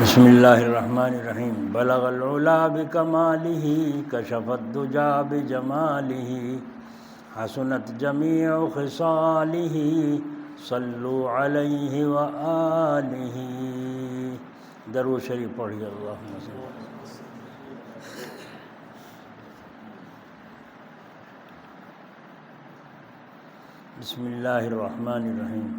بسم اللہ الرحمن الرحیم بلغ العلا بکمالہ کشف الدجا بجمالہ حسنت جمیع خصالہ صلوا علیہ وآلہ۔ درود شریف پڑھیے اللہم صل۔ بسم اللہ الرحمن الرحیم۔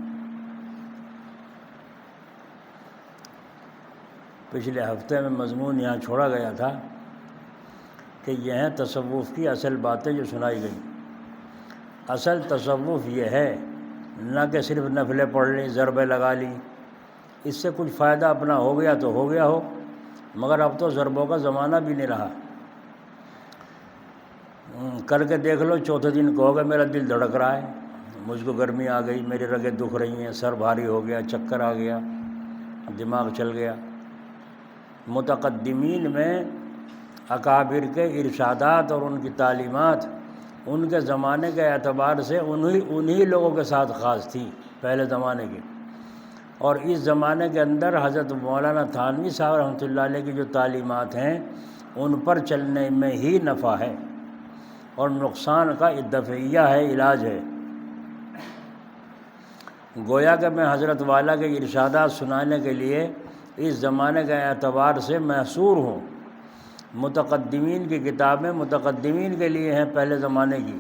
پچھلے ہفتے میں مضمون یہاں چھوڑا گیا تھا کہ یہ ہیں تصوف کی اصل باتیں جو سنائی گئیں۔ اصل تصوف یہ ہے نہ کہ صرف نفلیں پڑھ لیں، ضربیں لگا لیں، اس سے کچھ فائدہ اپنا ہو گیا تو ہو گیا ہو، مگر اب تو ضربوں کا زمانہ بھی نہیں رہا۔ کر کے دیکھ لو، چوتھے دن کہو گے میرا دل دھڑک رہا ہے، مجھ کو گرمی آ گئی، میری رگیں دکھ رہی ہیں، سر بھاری ہو گیا، چکر آ گیا، دماغ چل گیا۔ متقدمین میں اکابر کے ارشادات اور ان کی تعلیمات ان کے زمانے کے اعتبار سے انہی لوگوں کے ساتھ خاص تھی، پہلے زمانے کے۔ اور اس زمانے کے اندر حضرت مولانا تھانوی صاحب رحمۃ اللہ علیہ کی جو تعلیمات ہیں ان پر چلنے میں ہی نفع ہے اور نقصان کا دفعیہ ہے، علاج ہے۔ گویا کہ میں حضرت والا کے ارشادات سنانے کے لیے اس زمانے کے اعتبار سے محصور ہوں۔ متقدمین کی کتابیں متقدمین کے لیے ہیں، پہلے زمانے کی۔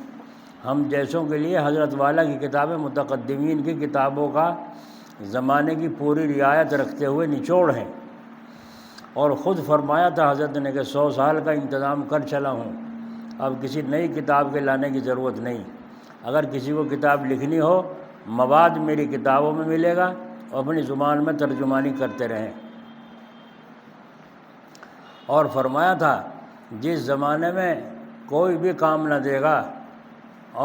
ہم جیسوں کے لیے حضرت والا کی کتابیں متقدمین کی کتابوں کا زمانے کی پوری رعایت رکھتے ہوئے نچوڑ ہیں۔ اور خود فرمایا تھا حضرت نے کہ 100 سال کا انتظام کر چلا ہوں، اب کسی نئی کتاب کے لانے کی ضرورت نہیں۔ اگر کسی کو کتاب لکھنی ہو، مواد میری کتابوں میں ملے گا، اور اپنی زبان میں ترجمانی کرتے رہیں۔ اور فرمایا تھا جس زمانے میں کوئی بھی کام نہ دے گا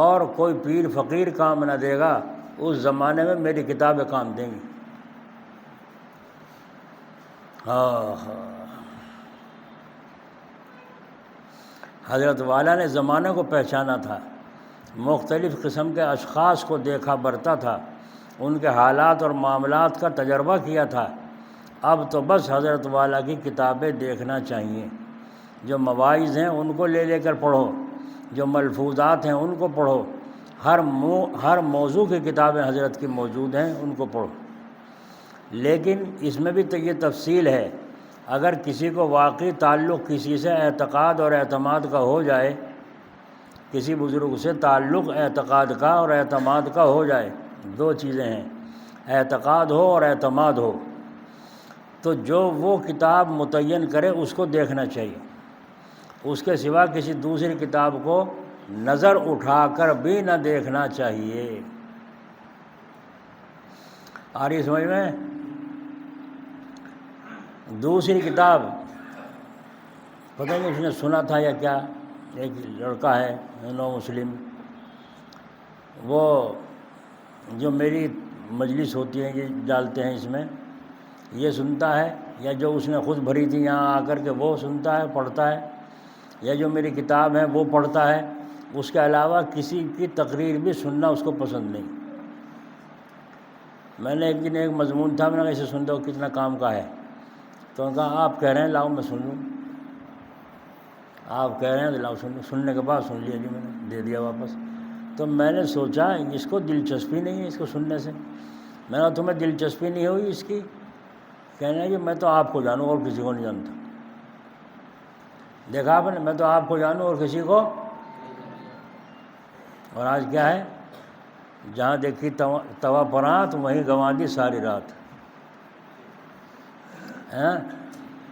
اور کوئی پیر فقیر کام نہ دے گا، اس زمانے میں میری کتابیں کام دیں گی۔ حضرت والا نے زمانے کو پہچانا تھا، مختلف قسم کے اشخاص کو دیکھا برتا تھا، ان کے حالات اور معاملات کا تجربہ کیا تھا۔ اب تو بس حضرت والا کی کتابیں دیکھنا چاہیے۔ جو مواعظ ہیں ان کو لے کر پڑھو، جو ملفوظات ہیں ان کو پڑھو، ہر موضوع کی کتابیں حضرت کی موجود ہیں، ان کو پڑھو۔ لیکن اس میں بھی تو یہ تفصیل ہے، اگر کسی کو واقعی تعلق کسی سے اعتقاد اور اعتماد کا ہو جائے، کسی بزرگ سے تعلق اعتقاد کا اور اعتماد کا ہو جائے، دو چیزیں ہیں، اعتقاد ہو اور اعتماد ہو، تو جو وہ کتاب متعین کرے اس کو دیکھنا چاہیے۔ اس کے سوا کسی دوسری کتاب کو نظر اٹھا کر بھی نہ دیکھنا چاہیے۔ آ رہی سمجھ میں؟ دوسری کتاب پتہ نہیں اس نے سنا تھا یا کیا، ایک لڑکا ہے نو مسلم، وہ جو میری مجلس ہوتی ہے یہ ڈالتے ہیں اس میں، یہ سنتا ہے، یا جو اس نے خود بھری تھی یہاں آ کر کے وہ سنتا ہے، پڑھتا ہے، یا جو میری کتاب ہے وہ پڑھتا ہے۔ اس کے علاوہ کسی کی تقریر بھی سننا اس کو پسند نہیں۔ میں نے ایک دن ایک مضمون تھا، میں نے کہا اسے سن دو، کتنا کام کا ہے؟ تو انہوں نے کہا آپ کہہ رہے ہیں لاؤ میں سن لوں، آپ کہہ رہے ہیں تو لاؤ سن لوں۔ سننے کے بعد سن لیا جی، میں نے دے دیا واپس۔ تو میں نے سوچا اس کو دلچسپی نہیں ہے اس کو سننے سے۔ میں نے کہا تمہیں دلچسپی نہیں ہوئی اس کی؟ کہنے کہ میں تو آپ کو جانوں اور کسی کو نہیں جانتا۔ دیکھا آپ نے، میں تو آپ کو جانوں اور کسی کو۔ اور آج کیا ہے، جہاں دیکھی توا پرانت وہیں گنوا دی ساری رات۔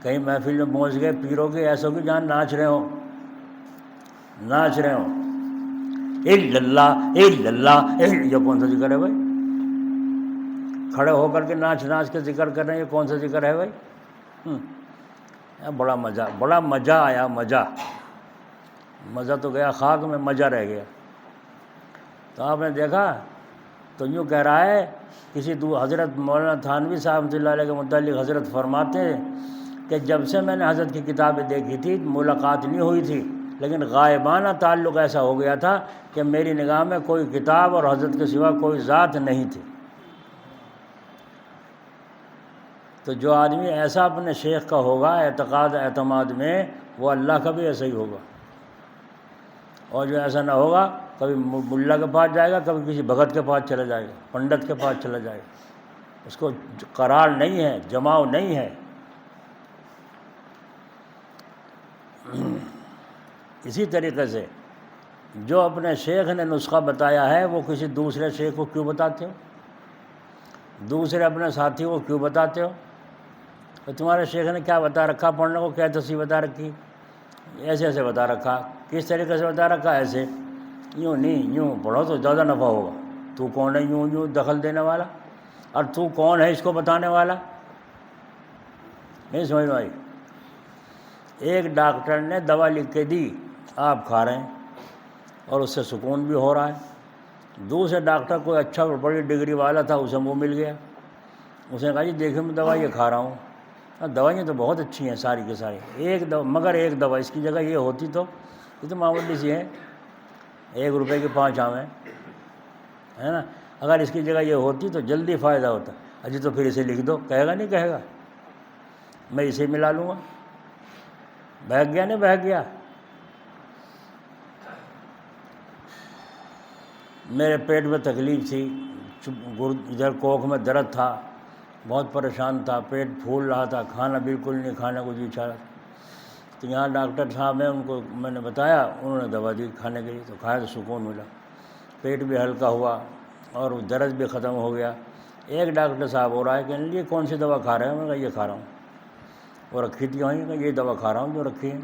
کہیں محفل میں پہنچ گئے پیروں کے ایسوں کی جہاں ناچ رہے ہوں اللہ یہ کون سا ذکر ہے بھائی؟ کھڑے ہو کر کے ناچ کے ذکر کر رہے ہیں، یہ کون سا ذکر ہے بھائی؟ بڑا مزہ آیا، مزہ تو گیا خاک میں، مزہ رہ گیا۔ تو آپ نے دیکھا تو یوں کہہ رہا ہے کسی حضرت مولانا تھانوی صاحب رحمۃ اللہ علیہ کے متعلق حضرت فرماتے ہیں کہ جب سے میں نے حضرت کی کتابیں دیکھی تھی، ملاقات نہیں ہوئی تھی، لیکن غائبانہ تعلق ایسا ہو گیا تھا کہ میری نگاہ میں کوئی کتاب اور حضرت کے سوا کوئی ذات نہیں تھی۔ تو جو آدمی ایسا اپنے شیخ کا ہوگا اعتقاد اعتماد میں، وہ اللہ کا بھی ایسا ہی ہوگا۔ اور جو ایسا نہ ہوگا، کبھی ملا کے پاس جائے گا، کبھی کسی بھگت کے پاس چلا جائے گا، پنڈت کے پاس چلا جائے گا، اس کو قرار نہیں ہے، جماؤ نہیں ہے۔ اسی طریقے سے جو اپنے شیخ نے نسخہ بتایا ہے وہ کسی دوسرے شیخ کو کیوں بتاتے ہو؟ دوسرے اپنے ساتھی کو کیوں بتاتے ہو؟ تو تمہارے شیخ نے کیا بتا رکھا پڑھنے کو، کیا تصحیح بتا رکھی؟ ایسے ایسے بتا رکھا۔ کس طریقے سے بتا رکھا؟ ایسے، یوں نہیں، یوں پڑھو تو زیادہ نفع ہوگا۔ تو کون ہے یوں دخل دینے والا؟ اور تو کون ہے اس کو بتانے والا؟ نہیں سمجھ میں آئی؟ ایک ڈاکٹر نے دوا لکھ کے دی، آپ کھا رہے ہیں اور اس سے سکون بھی ہو رہا ہے۔ دوسرے ڈاکٹر کوئی اچھا بڑی ڈگری والا تھا، اسے وہ مل گیا، اس نے کہا جی دیکھیں میں دوا یہ کھا رہا ہوں، دوائیاں تو بہت اچھی ہیں ساری کی ساری، مگر ایک دوا اس کی جگہ یہ ہوتی تو، یہ تو معمولی سی ہے، 1 روپے کی 5 آم ہے نا، اگر اس کی جگہ یہ ہوتی تو جلدی فائدہ ہوتا۔ اجی تو پھر اسے لکھ دو، کہے گا نہیں کہے گا؟ میں اسے ملا لوں گا۔ بہک گیا نہیں بہک گیا؟ میرے پیٹ میں تکلیف تھی، ادھر کوکھ میں درد تھا، بہت پریشان تھا، پیٹ پھول رہا تھا، کھانا بالکل نہیں کھانے کو جی چاہ رہا تھا۔ تو یہاں ڈاکٹر صاحب ہیں، ان کو میں نے بتایا، انہوں نے دوا دی کھانے کے لیے، تو کھایا تو سکون ملا، پیٹ بھی ہلکا ہوا اور درد بھی ختم ہو گیا۔ ایک ڈاکٹر صاحب ہو رہا ہے کہ یہ کون سی دوا کھا رہے ہیں؟ میں نے کہا یہ کھا رہا ہوں، وہ رکھی تھی وہیں، کہ یہ دوا کھا رہا ہوں جو رکھی ہے۔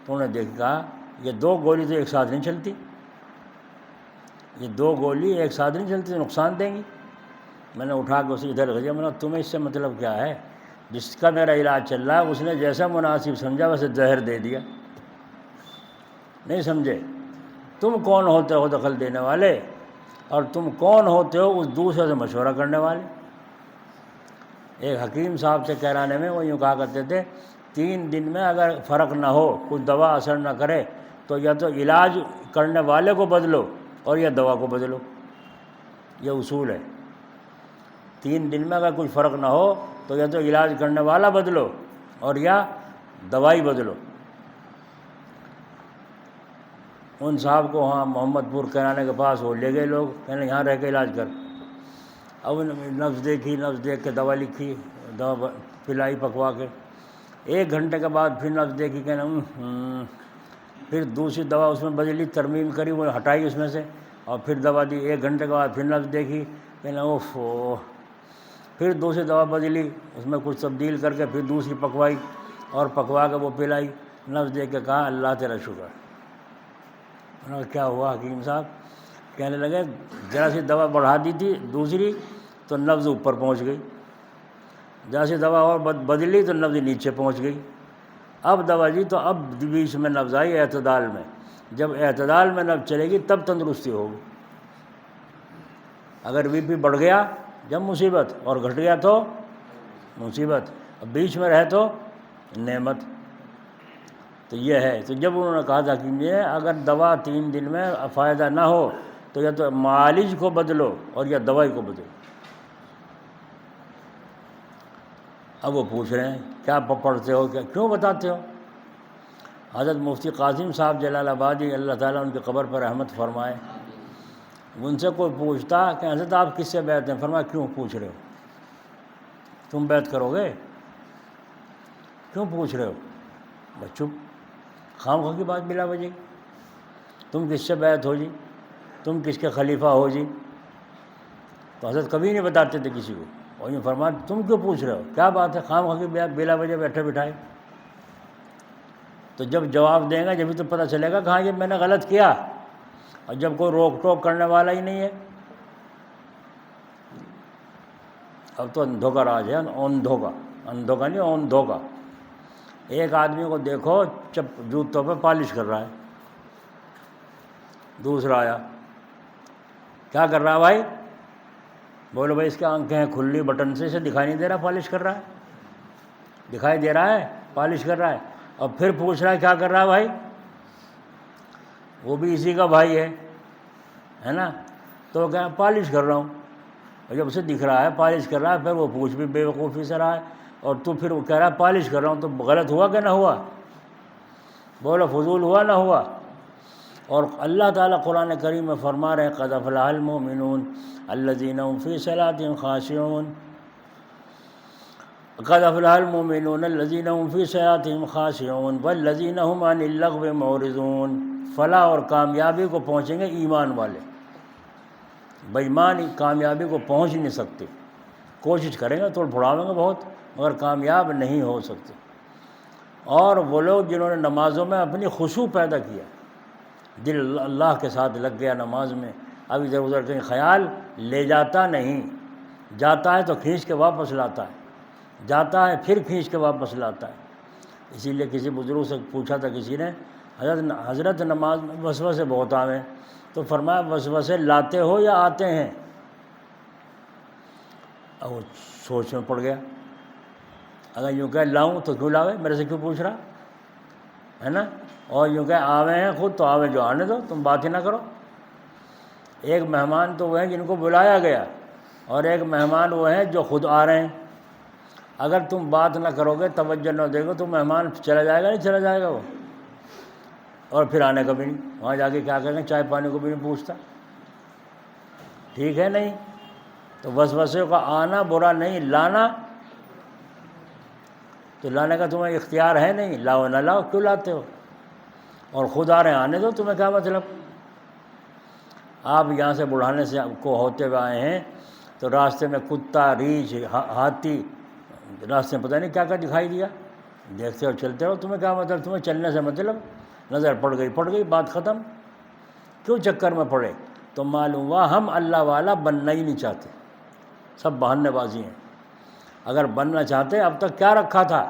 تو انہوں نے دیکھ کہا یہ 2 گولی تو ایک ساتھ نہیں چلتی، یہ 2 گولی ایک ساتھ نہیں چلتی، نقصان دیں گی۔ میں نے اٹھا کے اسے ادھر بھیجا، میں نے تمہیں اس سے مطلب کیا ہے؟ جس کا میرا علاج چل رہا ہے اس نے جیسا مناسب سمجھا ویسے زہر دے دیا، نہیں سمجھے؟ تم کون ہوتے ہو دخل دینے والے، اور تم کون ہوتے ہو اس دوسرے سے مشورہ کرنے والے؟ ایک حکیم صاحب سے کہرانے میں وہ یوں کہا کرتے تھے 3 دن میں اگر فرق نہ ہو، کچھ دوا اثر نہ کرے، تو یا تو علاج کرنے والے کو بدلو اور یا دوا کو بدلو، یہ اصول ہے۔ 3 دن میں اگر کچھ فرق نہ ہو تو یا تو علاج کرنے والا بدلو اور یا دوائی بدلو۔ ان صاحب کو وہاں محمد پور کرانے کے پاس وہ لے گئے لوگ، کہنے یہاں رہ کے علاج کر۔ اب نبض دیکھی، نبض دیکھ کے دوا لکھی، دوا پلائی پکوا کے، 1 گھنٹے کے بعد پھر نبض دیکھی، کہنا پھر دوسری دوا اس میں بدلی، ترمیم کری، وہ ہٹائی اس میں سے اور پھر دوا دی۔ 1 گھنٹے کے بعد پھر نبض دیکھی، کہنا اوف، پھر دوسری دوا بدلی، اس میں کچھ تبدیل کر کے پھر دوسری پکوائی اور پکوا کے وہ پلائی۔ نبض دیکھ کے کہا اللہ تیرا شکر۔ انہوں نے کیا ہوا حکیم صاحب؟ کہنے لگے ذرا سی دوا بڑھا دی تھی دوسری تو نبض اوپر پہنچ گئی، ذرا سی دوا اور بدلی تو نبض نیچے پہنچ گئی، اب دوا دی تو اب بیچ میں نبض آئی اعتدال میں، جب اعتدال میں نبض چلے گی تب تندرستی ہوگی۔ اگر بی پی بڑھ گیا جب مصیبت، اور گھٹ گیا تو مصیبت، اب بیچ میں رہے تو نعمت۔ تو یہ ہے۔ تو جب انہوں نے کہا تھا کہ یہ اگر دوا 3 دن میں فائدہ نہ ہو تو یا تو معالج کو بدلو اور یا دوائی کو بدلو۔ اب وہ پوچھ رہے ہیں کیا پڑھتے ہو، کیوں بتاتے ہو؟ حضرت مفتی قاسم صاحب جلال آبادی اللہ تعالیٰ ان کی قبر پر رحمت فرمائے، ان سے کوئی پوچھتا کہ حضرت آپ کس سے بیعت ہیں؟ فرمایا کیوں پوچھ رہے ہو؟ تم بیعت کرو گے؟ کیوں پوچھ رہے ہو؟ بس چپ، خام خواہ کی بات بلا وجہ، تم کس سے بیعت ہو جی، تم کس کے خلیفہ ہو جی؟ تو حضرت کبھی نہیں بتاتے تھے کسی کو، اور یہ فرمایا تم کیوں پوچھ رہے ہو، کیا بات ہے خام خواہ کی بیعت بلا وجہ بیٹھے بٹھائے؟ تو جب جواب دیں گا جبھی تو پتہ چلے گا کہاں یہ میں نے غلط کیا، اور جب کوئی روک ٹوک کرنے والا ہی نہیں ہے۔ اب تو اندھوں کا راج ہے، اندھوں کا نہیں، اندھوں کا۔ ایک آدمی کو دیکھو جوتوں پہ پالش کر رہا ہے، دوسرا آیا کیا کر رہا ہے بھائی؟ بولو بھائی اس کی آنکھیں ہیں کھلی بٹن سے، اسے دکھائی نہیں دے رہا پالش کر رہا ہے؟ دکھائی دے رہا ہے پالش کر رہا ہے، اور پھر پوچھ رہا ہے کیا کر رہا ہے بھائی؟ وہ بھی اسی کا بھائی ہے نا، تو کیا پالش کر رہا ہوں۔ اور جب اسے دکھ رہا ہے پالش کر رہا ہے، پھر وہ پوچھ بھی بے وقوفی سے رہا ہے، اور تو پھر وہ کہہ رہا ہے پالش کر رہا ہوں، تو غلط ہوا کہ نہ ہوا؟ بولو فضول ہوا نہ ہوا؟ اور اللہ تعالیٰ قرآن کریم میں فرما رہے ہیں قد افلح المؤمنون الذین هم فی صلاتهم خاشعون، قد افلح المؤمنون الذین هم فی صلاتهم خاشعون والذین هم عن اللغو معرضون۔ فلاح اور کامیابی کو پہنچیں گے ایمان والے، بے ایمان کامیابی کو پہنچ نہیں سکتے، کوشش کریں گے توڑ پھڑاویں گے بہت مگر کامیاب نہیں ہو سکتے۔ اور وہ لوگ جنہوں نے نمازوں میں اپنی خشوع پیدا کیا، دل اللہ کے ساتھ لگ گیا نماز میں، اب ادھر ادھر کہیں خیال لے جاتا نہیں، جاتا ہے تو کھینچ کے واپس لاتا ہے، جاتا ہے پھر کھینچ کے واپس لاتا ہے۔ اسی لیے کسی بزرگ سے پوچھا تھا کسی نے، حضرت نماز میں وسوسے بہت آویں، تو فرمایا وسوسے لاتے ہو یا آتے ہیں؟ اور وہ سوچ میں پڑ گیا، اگر یوں کہ لاؤں تو کیوں لاوے، میرے سے کیوں پوچھ رہا ہے نا، اور یوں کہ آوے ہیں خود تو آوے جو آنے دو، تم بات ہی نہ کرو۔ ایک مہمان تو وہ ہیں جن کو بلایا گیا، اور ایک مہمان وہ ہیں جو خود آ رہے ہیں۔ اگر تم بات نہ کرو گے، توجہ نہ دے گے تو مہمان چلا جائے گا، نہیں چلا جائے گا وہ، اور پھر آنے کا بھی نہیں، وہاں جا کے کیا کہیں گے، چائے پانی کو بھی نہیں پوچھتا، ٹھیک ہے نہیں؟ تو وسوسے کا آنا برا نہیں، لانا تو لانے کا تمہیں اختیار ہے نہیں، لاؤ نہ لاؤ، کیوں لاتے ہو؟ اور خود آ رہے ہیں آنے دو، تمہیں کیا مطلب؟ آپ یہاں سے بڑھانے سے کو ہوتے ہوئے آئے ہیں تو راستے میں کتا، ریچھ، ہاتھی، راستے میں پتہ نہیں کیا کیا دکھائی دیا، دیکھتے ہو چلتے رہو، تمہیں کیا مطلب؟ تمہیں چلنے سے مطلب، نظر پڑ گئی بات ختم، کیوں چکر میں پڑے؟ تو معلوم ہوا ہم اللہ والا بننا ہی نہیں چاہتے، سب بہانے بازی ہیں۔ اگر بننا چاہتے اب تک کیا رکھا تھا؟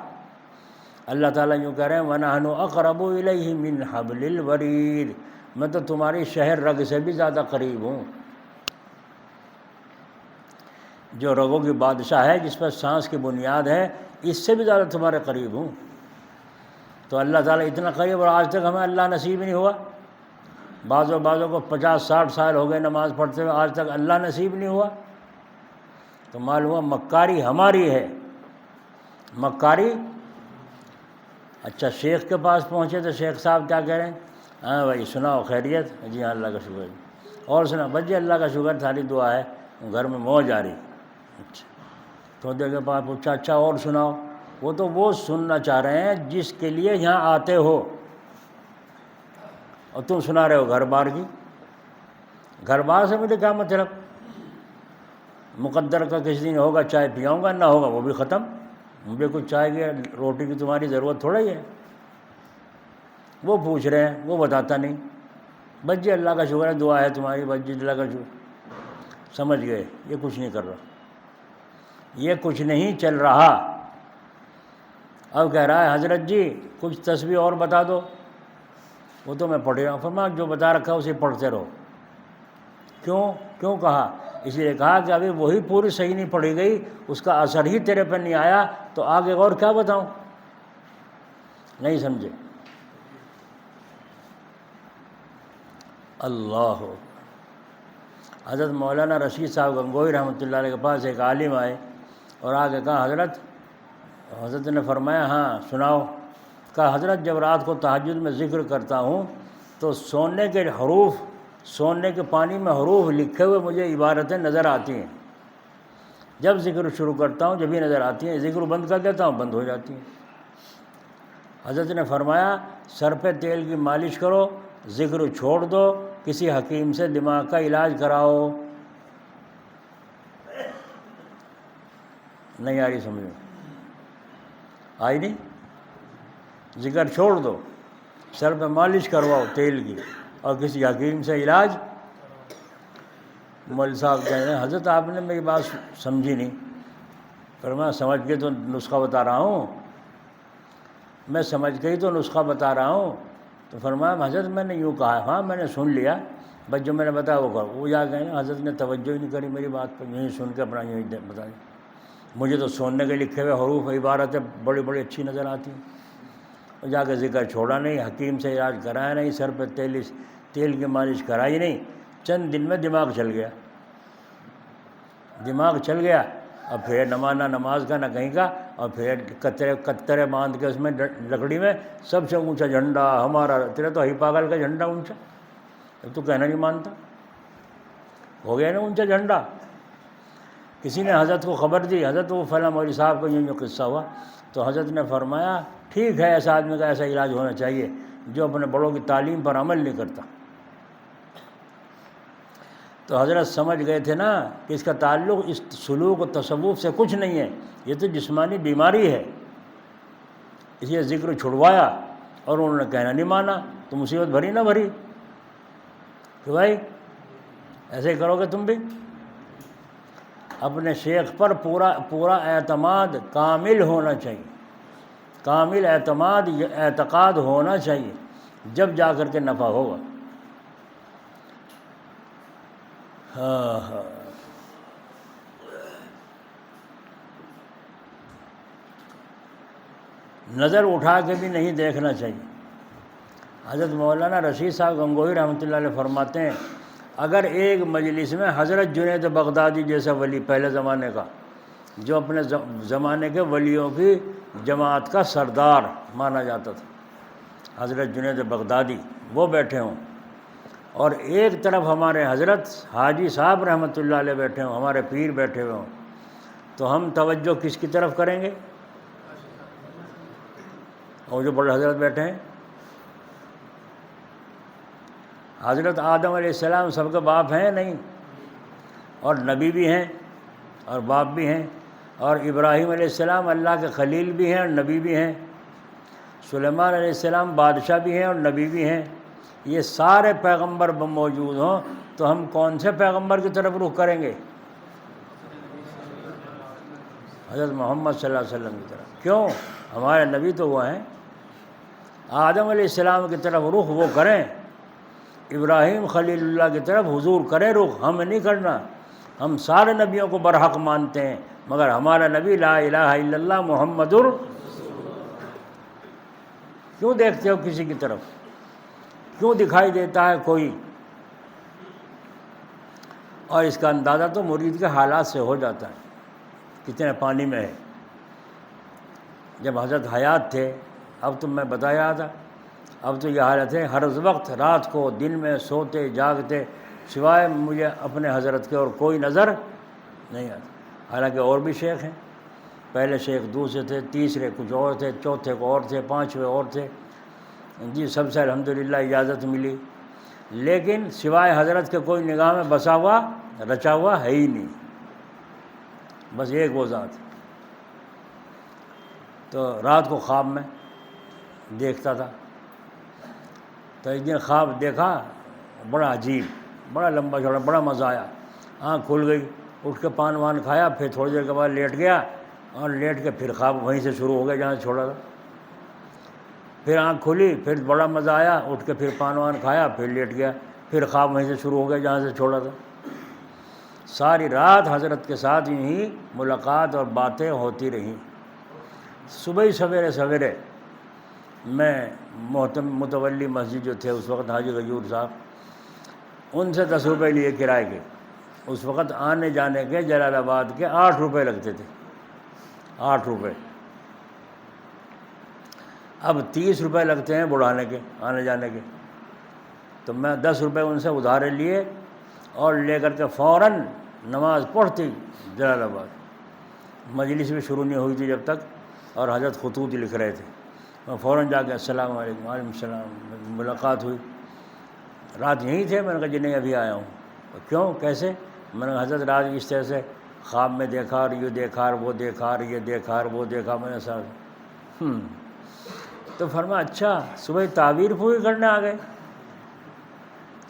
اللہ تعالیٰ یوں کہہ رہے ہیں وَنَحْنُ أَقْرَبُ إِلَيْهِ مِنْ حَبْلِ الْوَرِيدِ، میں تو تمہاری شہر رگ سے بھی زیادہ قریب ہوں، جو رگوں کی بادشاہ ہے، جس پر سانس کی بنیاد ہے، اس سے بھی زیادہ تمہارے قریب ہوں۔ تو اللہ تعالیٰ اتنا قریب، اور آج تک ہمیں اللہ نصیب نہیں ہوا۔ بعضوں کو 50-60 سال ہو گئے نماز پڑھتے ہوئے، آج تک اللہ نصیب نہیں ہوا، تو معلوم ہوا مکاری ہماری ہے، مکاری۔ اچھا شیخ کے پاس پہنچے تو شیخ صاحب کیا کہہ رہے ہیں؟ ہاں بھائی سناؤ خیریت؟ جی ہاں اللہ کا شکر ہے، اور سنا بجے اللہ کا شکر، ساری دعا ہے، گھر میں موج آ رہی۔ اچھا تھوڑی دیر کے بعد پوچھا اچھا اور سناؤ؟ وہ سننا چاہ رہے ہیں جس کے لیے یہاں آتے ہو، اور تم سنا رہے ہو گھر بار کی۔ گھر بار سے مجھے کیا مطلب؟ مقدر کا کسی دن ہوگا چائے پیاؤں گا، نہ ہوگا وہ بھی ختم، مجھے کچھ چائے کی روٹی کی تمہاری ضرورت تھوڑا ہی ہے۔ وہ پوچھ رہے ہیں، وہ بتاتا نہیں، بس جی اللہ کا شکر ہے، دعا ہے تمہاری، بس جی اللہ کا شکر، سمجھ گئے؟ یہ کچھ نہیں کر رہا، یہ کچھ نہیں چل رہا۔ اب کہہ رہا ہے حضرت جی کچھ تسبیح اور بتا دو، وہ تو میں پڑھ رہا ہوں۔ فرمایا جو بتا رکھا اسے پڑھتے رہو۔ کیوں کہا؟ اس لیے کہا کہ ابھی وہی پوری صحیح نہیں پڑھی گئی، اس کا اثر ہی تیرے پہ نہیں آیا، تو آگے اور کیا بتاؤں؟ نہیں سمجھے؟ اللہ۔ حضرت مولانا رشید صاحب گنگوئی رحمۃ اللہ علیہ کے پاس ایک عالم آئے اور آگے کہا حضرت نے فرمایا ہاں سناؤ۔ کہا حضرت جب رات کو تہجد میں ذکر کرتا ہوں تو سونے کے حروف، سونے کے پانی میں حروف لکھے ہوئے مجھے عبارتیں نظر آتی ہیں، جب ذکر شروع کرتا ہوں جب ہی نظر آتی ہیں، ذکر بند کر دیتا ہوں بند ہو جاتی ہیں۔ حضرت نے فرمایا سر پہ تیل کی مالش کرو، ذکر چھوڑ دو، کسی حکیم سے دماغ کا علاج کراؤ۔ نہیں آ رہی سمجھ میں؟ آئی نہیں؟ ذکر چھوڑ دو، سر پہ مالش کرواؤ تیل کی، اور کسی حکیم سے علاج۔ مول صاحب کہہ رہے ہیں حضرت آپ نے میری بات سمجھی نہیں۔ فرمایا سمجھ کے تو نسخہ بتا رہا ہوں، میں سمجھ کے ہی تو نسخہ بتا رہا ہوں۔ تو فرمایا حضرت میں نے یوں کہا، ہاں میں نے سن لیا، بس جو میں نے بتایا وہ کرو۔ وہ جا گئے حضرت نے توجہ ہی نہیں کری میری بات پہ، یوں ہی سن کے اپنا یوں ہی بتا دیا۔ مجھے تو سونے کے لکھے ہوئے حروف عبارتیں بڑی بڑی اچھی نظر آتی ہیں، اور جا کے ذکر چھوڑا نہیں، حکیم سے علاج کرایا نہیں، سر پہ تیل کی مالش کرائی نہیں، چند دن میں دماغ چل گیا۔ دماغ چل گیا، اور پھر نماز کا نہ کہیں کا، اور پھر کترے باندھ کے اس میں لکڑی میں سب سے اونچا جھنڈا ہمارا، تیرا تو ہی پاگل کا جھنڈا اونچا، تو کہنا نہیں مانتا، ہو گیا نا اونچا جھنڈا۔ کسی نے حضرت کو خبر دی، حضرت وہ فلاں مولوی صاحب کو جو قصہ ہوا، تو حضرت نے فرمایا ٹھیک ہے، ایسا آدمی کا ایسا علاج ہونا چاہیے جو اپنے بڑوں کی تعلیم پر عمل نہیں کرتا۔ تو حضرت سمجھ گئے تھے نا کہ اس کا تعلق اس سلوک و تصوف سے کچھ نہیں ہے، یہ تو جسمانی بیماری ہے، اس لیے ذکر چھڑوایا، اور انہوں نے کہنا نہیں مانا، تو مصیبت بھری نہ بھری کہ بھائی ایسے ہی کرو گے تم بھی۔ اپنے شیخ پر پورا اعتماد کامل ہونا چاہیے، کامل اعتقاد ہونا چاہیے، جب جا کر کے نفع ہوگا۔ نظر اٹھا کے بھی نہیں دیکھنا چاہیے۔ حضرت مولانا رشید صاحب گنگوہی رحمۃ اللہ علیہ فرماتے ہیں اگر ایک مجلس میں حضرت جنید بغدادی جیسا ولی پہلے زمانے کا، جو اپنے زمانے کے ولیوں کی جماعت کا سردار مانا جاتا تھا، حضرت جنید بغدادی وہ بیٹھے ہوں، اور ایک طرف ہمارے حضرت حاجی صاحب رحمۃ اللہ علیہ بیٹھے ہوں، ہمارے پیر بیٹھے ہوئے ہوں، تو ہم توجہ کس کی طرف کریں گے؟ اور جو بڑے حضرت بیٹھے ہیں، حضرت آدم علیہ السلام سب کے باپ ہیں نہیں، اور نبی بھی ہیں اور باپ بھی ہیں، اور ابراہیم علیہ السلام اللہ کے خلیل بھی ہیں اور نبی بھی ہیں، سلیمان علیہ السلام بادشاہ بھی ہیں اور نبی بھی ہیں، یہ سارے پیغمبر موجود ہوں تو ہم کون سے پیغمبر کی طرف رخ کریں گے؟ حضرت محمد صلی اللہ علیہ وسلم کی طرف۔ کیوں؟ ہمارے نبی تو وہ ہیں۔ آدم علیہ السلام کی طرف رخ وہ کریں، ابراہیم خلیل اللہ کی طرف حضور کریں رخ، ہم نہیں کرنا۔ ہم سارے نبیوں کو برحق مانتے ہیں، مگر ہمارا نبی لا الہ الا اللہ محمد کیوں دیکھتے ہو کسی کی طرف؟ کیوں دکھائی دیتا ہے کوئی؟ اور اس کا اندازہ تو مرید کے حالات سے ہو جاتا ہے، کتنے پانی میں ہے۔ جب حضرت حیات تھے، اب تو میں بتا رہا تھا، اب تو یہ حالت ہے ہر وقت رات کو دن میں سوتے جاگتے سوائے مجھے اپنے حضرت کے اور کوئی نظر نہیں آتا۔ حالانکہ اور بھی شیخ ہیں، پہلے شیخ دوسرے تھے، تیسرے کچھ اور تھے، چوتھے کو اور تھے، پانچویں اور تھے، جی سب سے الحمدللہ اجازت ملی، لیکن سوائے حضرت کے کوئی نگاہ میں بسا ہوا رچا ہوا ہے ہی نہیں، بس ایک وہ ذات۔ تو رات کو خواب میں دیکھتا تھا، تو ایک دن خواب دیکھا بڑا عجیب، بڑا لمبا چوڑا، بڑا مزہ آیا، آنکھ کھل گئی، اٹھ کے پان وان کھایا، پھر تھوڑی دیر کے بعد لیٹ گیا، اور لیٹ کے پھر خواب وہیں سے شروع ہو گیا جہاں چھوڑا تھا۔ پھر آنکھ کھلی، پھر بڑا مزہ آیا، اٹھ کے پھر پان وان کھایا، پھر لیٹ گیا، پھر خواب وہیں سے شروع ہو گیا جہاں سے چھوڑا تھا۔ ساری رات حضرت کے ساتھ یوں ہی ملاقات اور باتیں ہوتی رہیں۔ صبح سویرے سویرے میں متولی مسجد جو تھے اس وقت حاجی غیور صاحب، ان سے 10 روپے لیے کرائے کے۔ اس وقت آنے جانے کے جلال آباد کے 8 روپے لگتے تھے، 8 روپے۔ اب 30 روپے لگتے ہیں بڑھانے کے، آنے جانے کے۔ تو میں 10 روپے ان سے ادھارے لیے اور لے کر کے فوراً نماز پڑھتی جلال آباد۔ مجلس بھی شروع نہیں ہوئی تھی جب تک، اور حضرت خطوط لکھ رہے تھے، میں فوراً جا کے السلام علیکم، وعلیکم السلام، ملاقات ہوئی۔ رات یہیں تھے؟ میں نے کہا جی نہیں ابھی آیا ہوں۔ کیوں کیسے؟ میں نے کہا حضرت رات اس طرح سے خواب میں دیکھا، اور یہ دیکھا، اور وہ دیکھا، اور یہ دیکھا، اور وہ دیکھا، میں نے سب تو فرمایا اچھا صبح تعبیر پوری کرنے آ گئے،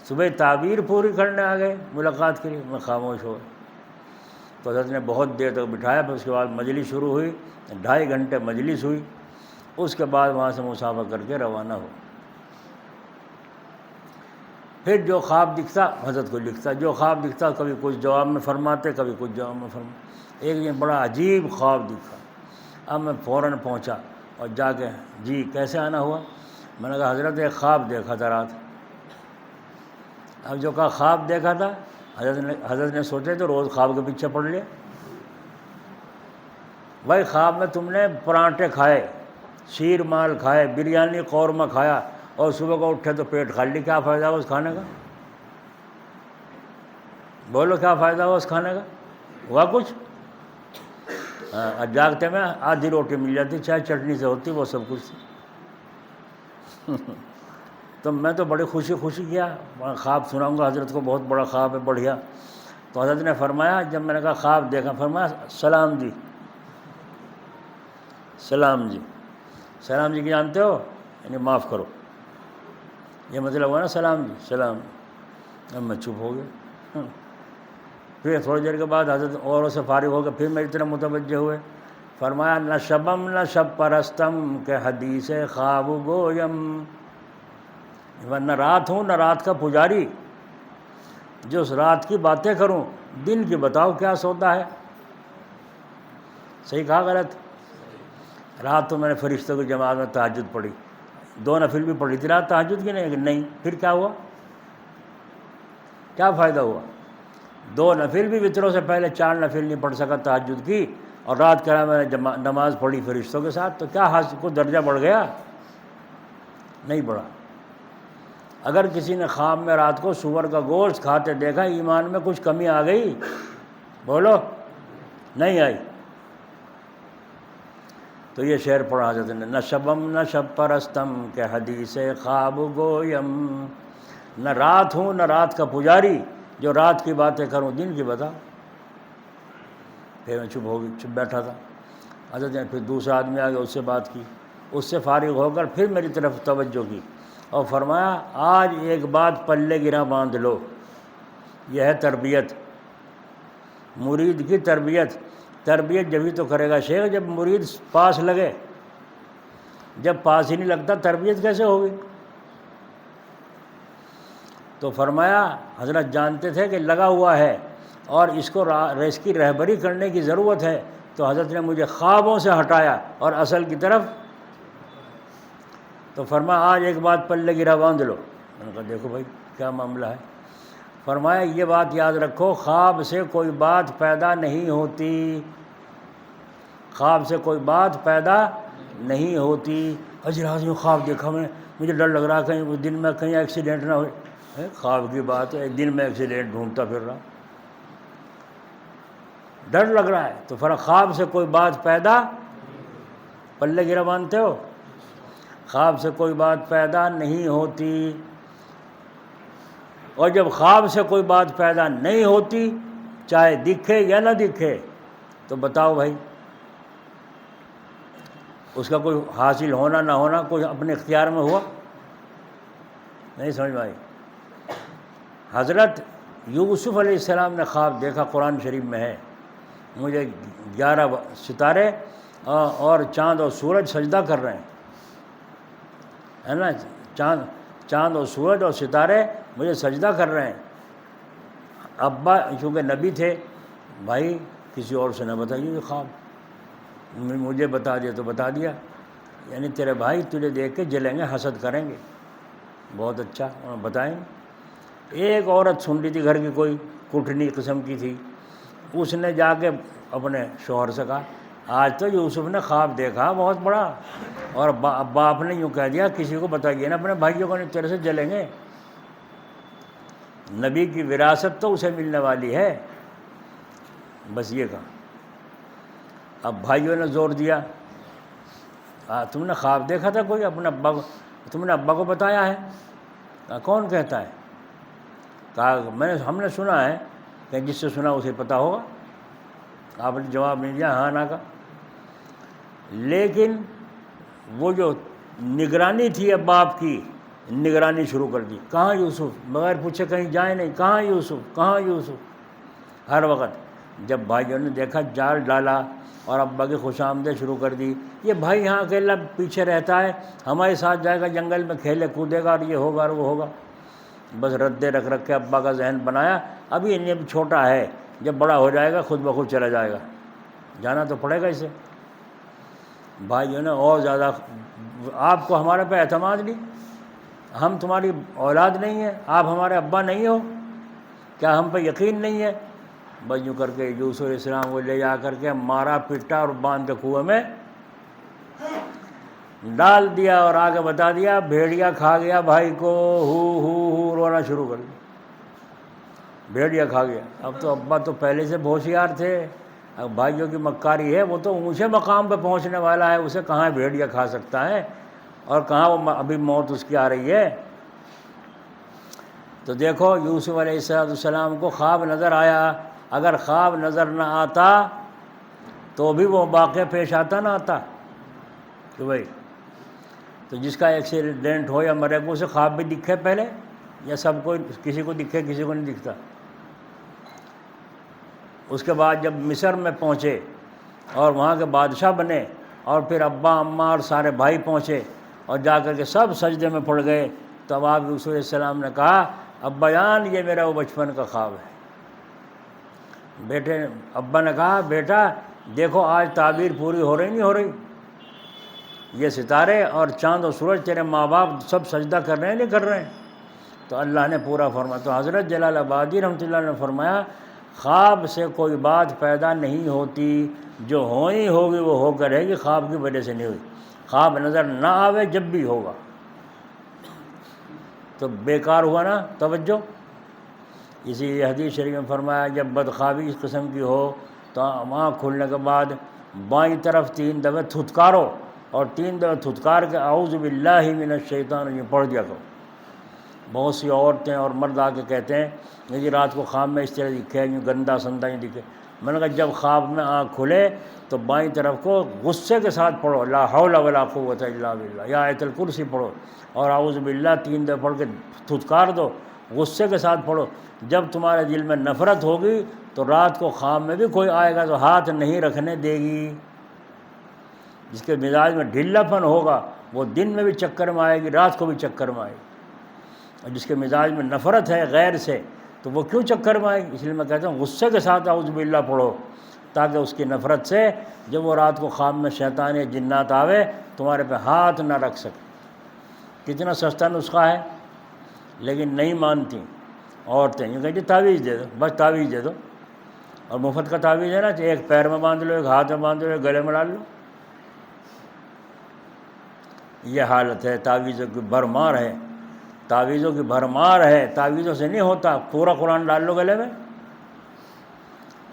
صبح تعبیر پوری کرنے آ گئے ملاقات کے لیے۔ میں خاموش ہو گیا۔ تو حضرت نے بہت دیر تک بٹھایا، پھر اس کے بعد مجلس شروع ہوئی، 2.5 گھنٹے مجلس ہوئی، اس کے بعد وہاں سے مسافہ کر کے روانہ ہو۔ پھر جو خواب دکھتا حضرت کو لکھتا، جو خواب دکھتا کبھی کچھ جواب میں فرماتے، کبھی کچھ جواب میں فرماتے۔ ایک دن بڑا عجیب خواب دکھا، اب میں فوراً پہنچا اور جا کے جی کیسے آنا ہوا؟ میں نے کہا حضرت ایک خواب دیکھا تھا رات۔ اب جو کہا خواب دیکھا تھا حضرت نے سوچے تو روز خواب کے پیچھے پڑ لیا. بھائی خواب میں تم نے پراٹھے کھائے، شیر مال کھائے، بریانی قورمہ کھایا اور صبح کو اٹھے تو پیٹ خالی، کیا فائدہ ہوا اس کھانے کا؟ بولو کیا فائدہ ہوا اس کھانے کا؟ ہوا کچھ؟ جاگتے میں آدھی روٹی مل جاتی، چاہے چٹنی سے ہوتی، وہ سب کچھ تھی. تو میں تو بڑی خوشی کیا، خواب سناؤں گا حضرت کو، بہت بڑا خواب ہے، بڑھیا. تو حضرت نے فرمایا، جب میں نے کہا خواب دیکھا، فرمایا سلام جی. سلام جی، سلام جی کی جانتے ہو؟ یعنی معاف کرو، یہ مطلب ہوا نا سلام جی، سلام. اب میں چپ ہو گیا. پھر تھوڑی دیر کے بعد حضرت اوروں سے فارغ ہو گئے، پھر میری طرف متوجہ ہوئے. فرمایا نہ شبم نہ شب پرستم کہ حدیث خواب گویم. نہ رات ہوں نہ رات کا پجاری، جو اس رات کی باتیں کروں، دن کی بتاؤ کیا سودا ہے. صحیح کہا غلط؟ رات تو میں نے فرشتوں کی جماعت میں تہجد پڑھی، 2 نفل بھی پڑھی تھی رات تہجد کی. نہیں، پھر کیا ہوا؟ کیا فائدہ ہوا؟ 2 نفل بھی وتروں سے پہلے 4 نفل نہیں پڑھ سکا تہجد کی، اور رات کرا میں نے نماز پڑھی فرشتوں کے ساتھ، تو کیا حاصل، کو درجہ بڑھ گیا؟ نہیں بڑھا. اگر کسی نے خواب میں رات کو سور کا گوشت کھاتے دیکھا، ایمان میں کچھ کمی آ گئی؟ بولو نہیں آئی. تو یہ شعر پڑھا حضرت نے، نہ شبم نہ شب پرستم کہ حدیث خواب گویم. نہ رات ہوں نہ رات کا پجاری، جو رات کی باتیں کروں دن کی بتا. پھر میں چپ بیٹھا تھا. حضرت نے پھر دوسرا آدمی آ گیا، اس سے بات کی، اس سے فارغ ہو کر پھر میری طرف توجہ کی اور فرمایا آج ایک بات پلے گرا باندھ لو. یہ ہے تربیت، مرید کی تربیت. تربیت جبھی تو کرے گا شیخ جب مرید پاس لگے. جب پاس ہی نہیں لگتا تربیت کیسے ہوگی؟ تو فرمایا حضرت جانتے تھے کہ لگا ہوا ہے اور اس کو اس کی رہبری کرنے کی ضرورت ہے، تو حضرت نے مجھے خوابوں سے ہٹایا اور اصل کی طرف. تو فرمایا آج ایک بات پلے گرا باندھ لو. میں نے کہا دیکھو بھائی کیا معاملہ ہے؟ فرمایا یہ بات یاد رکھو، خواب سے کوئی بات پیدا نہیں ہوتی. خواب سے کوئی بات پیدا نہیں ہوتی. اجی رات میں خواب دیکھا میں، مجھے ڈر لگ رہا کہیں دن میں کہیں ایکسیڈنٹ نہ ہو. خواب کی بات ہے، دن میں ایکسیڈنٹ ڈھونڈتا پھر رہا، ڈر لگ رہا ہے. تو فرق خواب سے کوئی بات پیدا، پلے گرا باندھتے ہو، خواب سے کوئی بات پیدا نہیں ہوتی. اور جب خواب سے کوئی بات پیدا نہیں ہوتی، چاہے دکھے یا نہ دکھے، تو بتاؤ بھائی اس کا کوئی حاصل ہونا نہ ہونا کوئی اپنے اختیار میں ہوا؟ نہیں سمجھ میں آئی؟ حضرت یوسف علیہ السلام نے خواب دیکھا، قرآن شریف میں ہے، مجھے 11 ستارے اور چاند اور سورج سجدہ کر رہے ہیں، ہے نا؟ چاند اور سورج اور ستارے مجھے سجدہ کر رہے ہیں. ابا چونکہ نبی تھے، بھائی کسی اور سے نہ بتائیے یہ خواب، مجھے بتا دیا تو بتا دیا، یعنی تیرے بھائی تجھے دیکھ کے جلیں گے، حسد کریں گے. بہت اچھا، بتائیں. ایک عورت سن رہی تھی، گھر کی کوئی کٹھنی قسم کی تھی، اس نے جا کے اپنے شوہر سے کہا آج تو یوسف نے خواب دیکھا بہت بڑا، اور باپ نے یوں کہہ دیا کسی کو بتائیے نا اپنے بھائیوں کو، نہیں تیرے سے جلیں گے. نبی کی وراثت تو اسے ملنے والی ہے. بس یہ کہا. اب بھائیوں نے زور دیا تم نے خواب دیکھا تھا کوئی اپنے ابا کو، تم نے ابا کو بتایا ہے؟ کہا کون کہتا ہے؟ کہا ہم نے سنا ہے، کہ جس سے سنا اسے پتہ ہوگا. آپ نے جواب نہیں دیا، ہاں نہ کہا. لیکن وہ جو نگرانی تھی اب باپ کی، نگرانی شروع کر دی. کہاں یوسف؟ بغیر پوچھے کہیں جائے نہیں، کہاں یوسف، کہاں یوسف، ہر وقت. جب بھائیوں نے دیکھا جال ڈالا اور ابا کی خوش آمدید شروع کر دی. یہ بھائی یہاں اکیلا پیچھے رہتا ہے، ہمارے ساتھ جائے گا جنگل میں، کھیلے کودے گا اور یہ ہوگا اور وہ ہوگا. بس ردے رکھ کے ابا کا ذہن بنایا، ابھی انہیں چھوٹا ہے، جب بڑا ہو جائے گا خود بخود چلا جائے گا، جانا تو پڑے گا اسے. بھائیوں نے اور زیادہ، آپ کو ہمارے پہ اعتماد نہیں، ہم تمہاری اولاد نہیں ہیں، آپ ہمارے ابا نہیں ہو، کیا ہم پہ یقین نہیں ہے؟ بس یوں کر کے یوسف علیہ السلام کو لے جا کر کے مارا پٹا اور باندھ کے کنویں میں ڈال دیا، اور آگے بتا دیا بھیڑیا کھا گیا بھائی کو، ہو رونا شروع کر دیا، بھیڑیا کھا گیا۔ اب تو ابا تو پہلے سے ہوشیار تھے، اب بھائیوں کی مکاری ہے، وہ تو اونچے مقام پہ پہنچنے والا ہے، اسے کہاں بھیڑیا کھا سکتا ہے، اور کہاں وہ ابھی موت اس کی آ رہی ہے۔ تو دیکھو یوسف علیہ السلام کو خواب نظر آیا، اگر خواب نظر نہ آتا تو بھی وہ واقعہ پیش آتا نہ آتا کہ بھائی تو جس کا ایکسیڈنٹ ہو یا مرے کو اسے خواب بھی دکھے پہلے، یا سب کو کسی کو دکھے کسی کو نہیں دکھتا۔ اس کے بعد جب مصر میں پہنچے اور وہاں کے بادشاہ بنے، اور پھر ابا اماں اور سارے بھائی پہنچے اور جا کر کے سب سجدے میں پڑ گئے، تو اب آپ یوسف علیہ السلام نے کہا ابا جان یہ میرا وہ بچپن کا خواب ہے۔ بیٹے ابا نے کہا بیٹا دیکھو آج تعبیر پوری ہو رہی نہیں ہو رہی، یہ ستارے اور چاند و سورج تیرے ماں باپ سب سجدہ کر رہے ہیں نہیں کر رہے ہیں؟ تو اللہ نے پورا فرمایا۔ تو حضرت جلال آبادی رحمۃ اللہ نے فرمایا خواب سے کوئی بات پیدا نہیں ہوتی، جو ہونی ہوگی وہ ہو کر رہے گی، خواب کی وجہ سے نہیں ہوئی۔ خواب نظر نہ آوے جب بھی ہوگا تو بیکار ہوا نا توجہ۔ اسی حدیث شریف میں فرمایا جب بدخوابی اس قسم کی ہو تو آنکھ کھلنے کے بعد بائیں طرف 3 دفعہ تھتکارو، اور 3 دفعہ تھتکار کے اعوذ باللہ من الشیطان الرجیم پڑھ دیا کرو۔ بہت سی عورتیں اور مرد آ کے کہتے ہیں کہ جی رات کو خواب میں اس طرح دکھے، یوں گندا سندا ہی دکھے۔ میں نے کہا جب خواب میں آنکھ کھلے تو بائیں طرف کو غصے کے ساتھ پڑھو لا حول ولا قوت الا باللہ، یا آیت الکرسی پڑھو، اور اعوذ باللہ 3 دفعہ پڑھ کے تھتکار دو، غصے کے ساتھ پڑھو۔ جب تمہارے دل میں نفرت ہوگی تو رات کو خواب میں بھی کوئی آئے گا تو ہاتھ نہیں رکھنے دے گی۔ جس کے مزاج میں ڈھیلا پن ہوگا وہ دن میں بھی چکر میں آئے گی، رات کو بھی چکر میں آئے گی، اور جس کے مزاج میں نفرت ہے غیر سے تو وہ کیوں چکر میں آئے گی؟ اس لیے میں کہتا ہوں غصے کے ساتھ اعوذ باللہ پڑھو، تاکہ اس کی نفرت سے جب وہ رات کو خواب میں شیطان یا جنات آوے تمہارے پہ ہاتھ نہ رکھ سکے۔ کتنا سستا نسخہ ہے، لیکن نہیں مانتی عورتیں، یوں کہیں جی تعویذ دے دو، بس تعویذ دے دو، اور مفت کا تعویذ ہے نا، ایک پیر میں باندھ لو، ایک ہاتھ میں باندھ لو، ایک گلے میں ڈال لو۔ یہ حالت ہے، تعویذوں کی بھرمار ہے، تعویذوں کی بھرمار ہے۔ تعویذوں سے نہیں ہوتا، پورا قرآن ڈال لو گلے میں،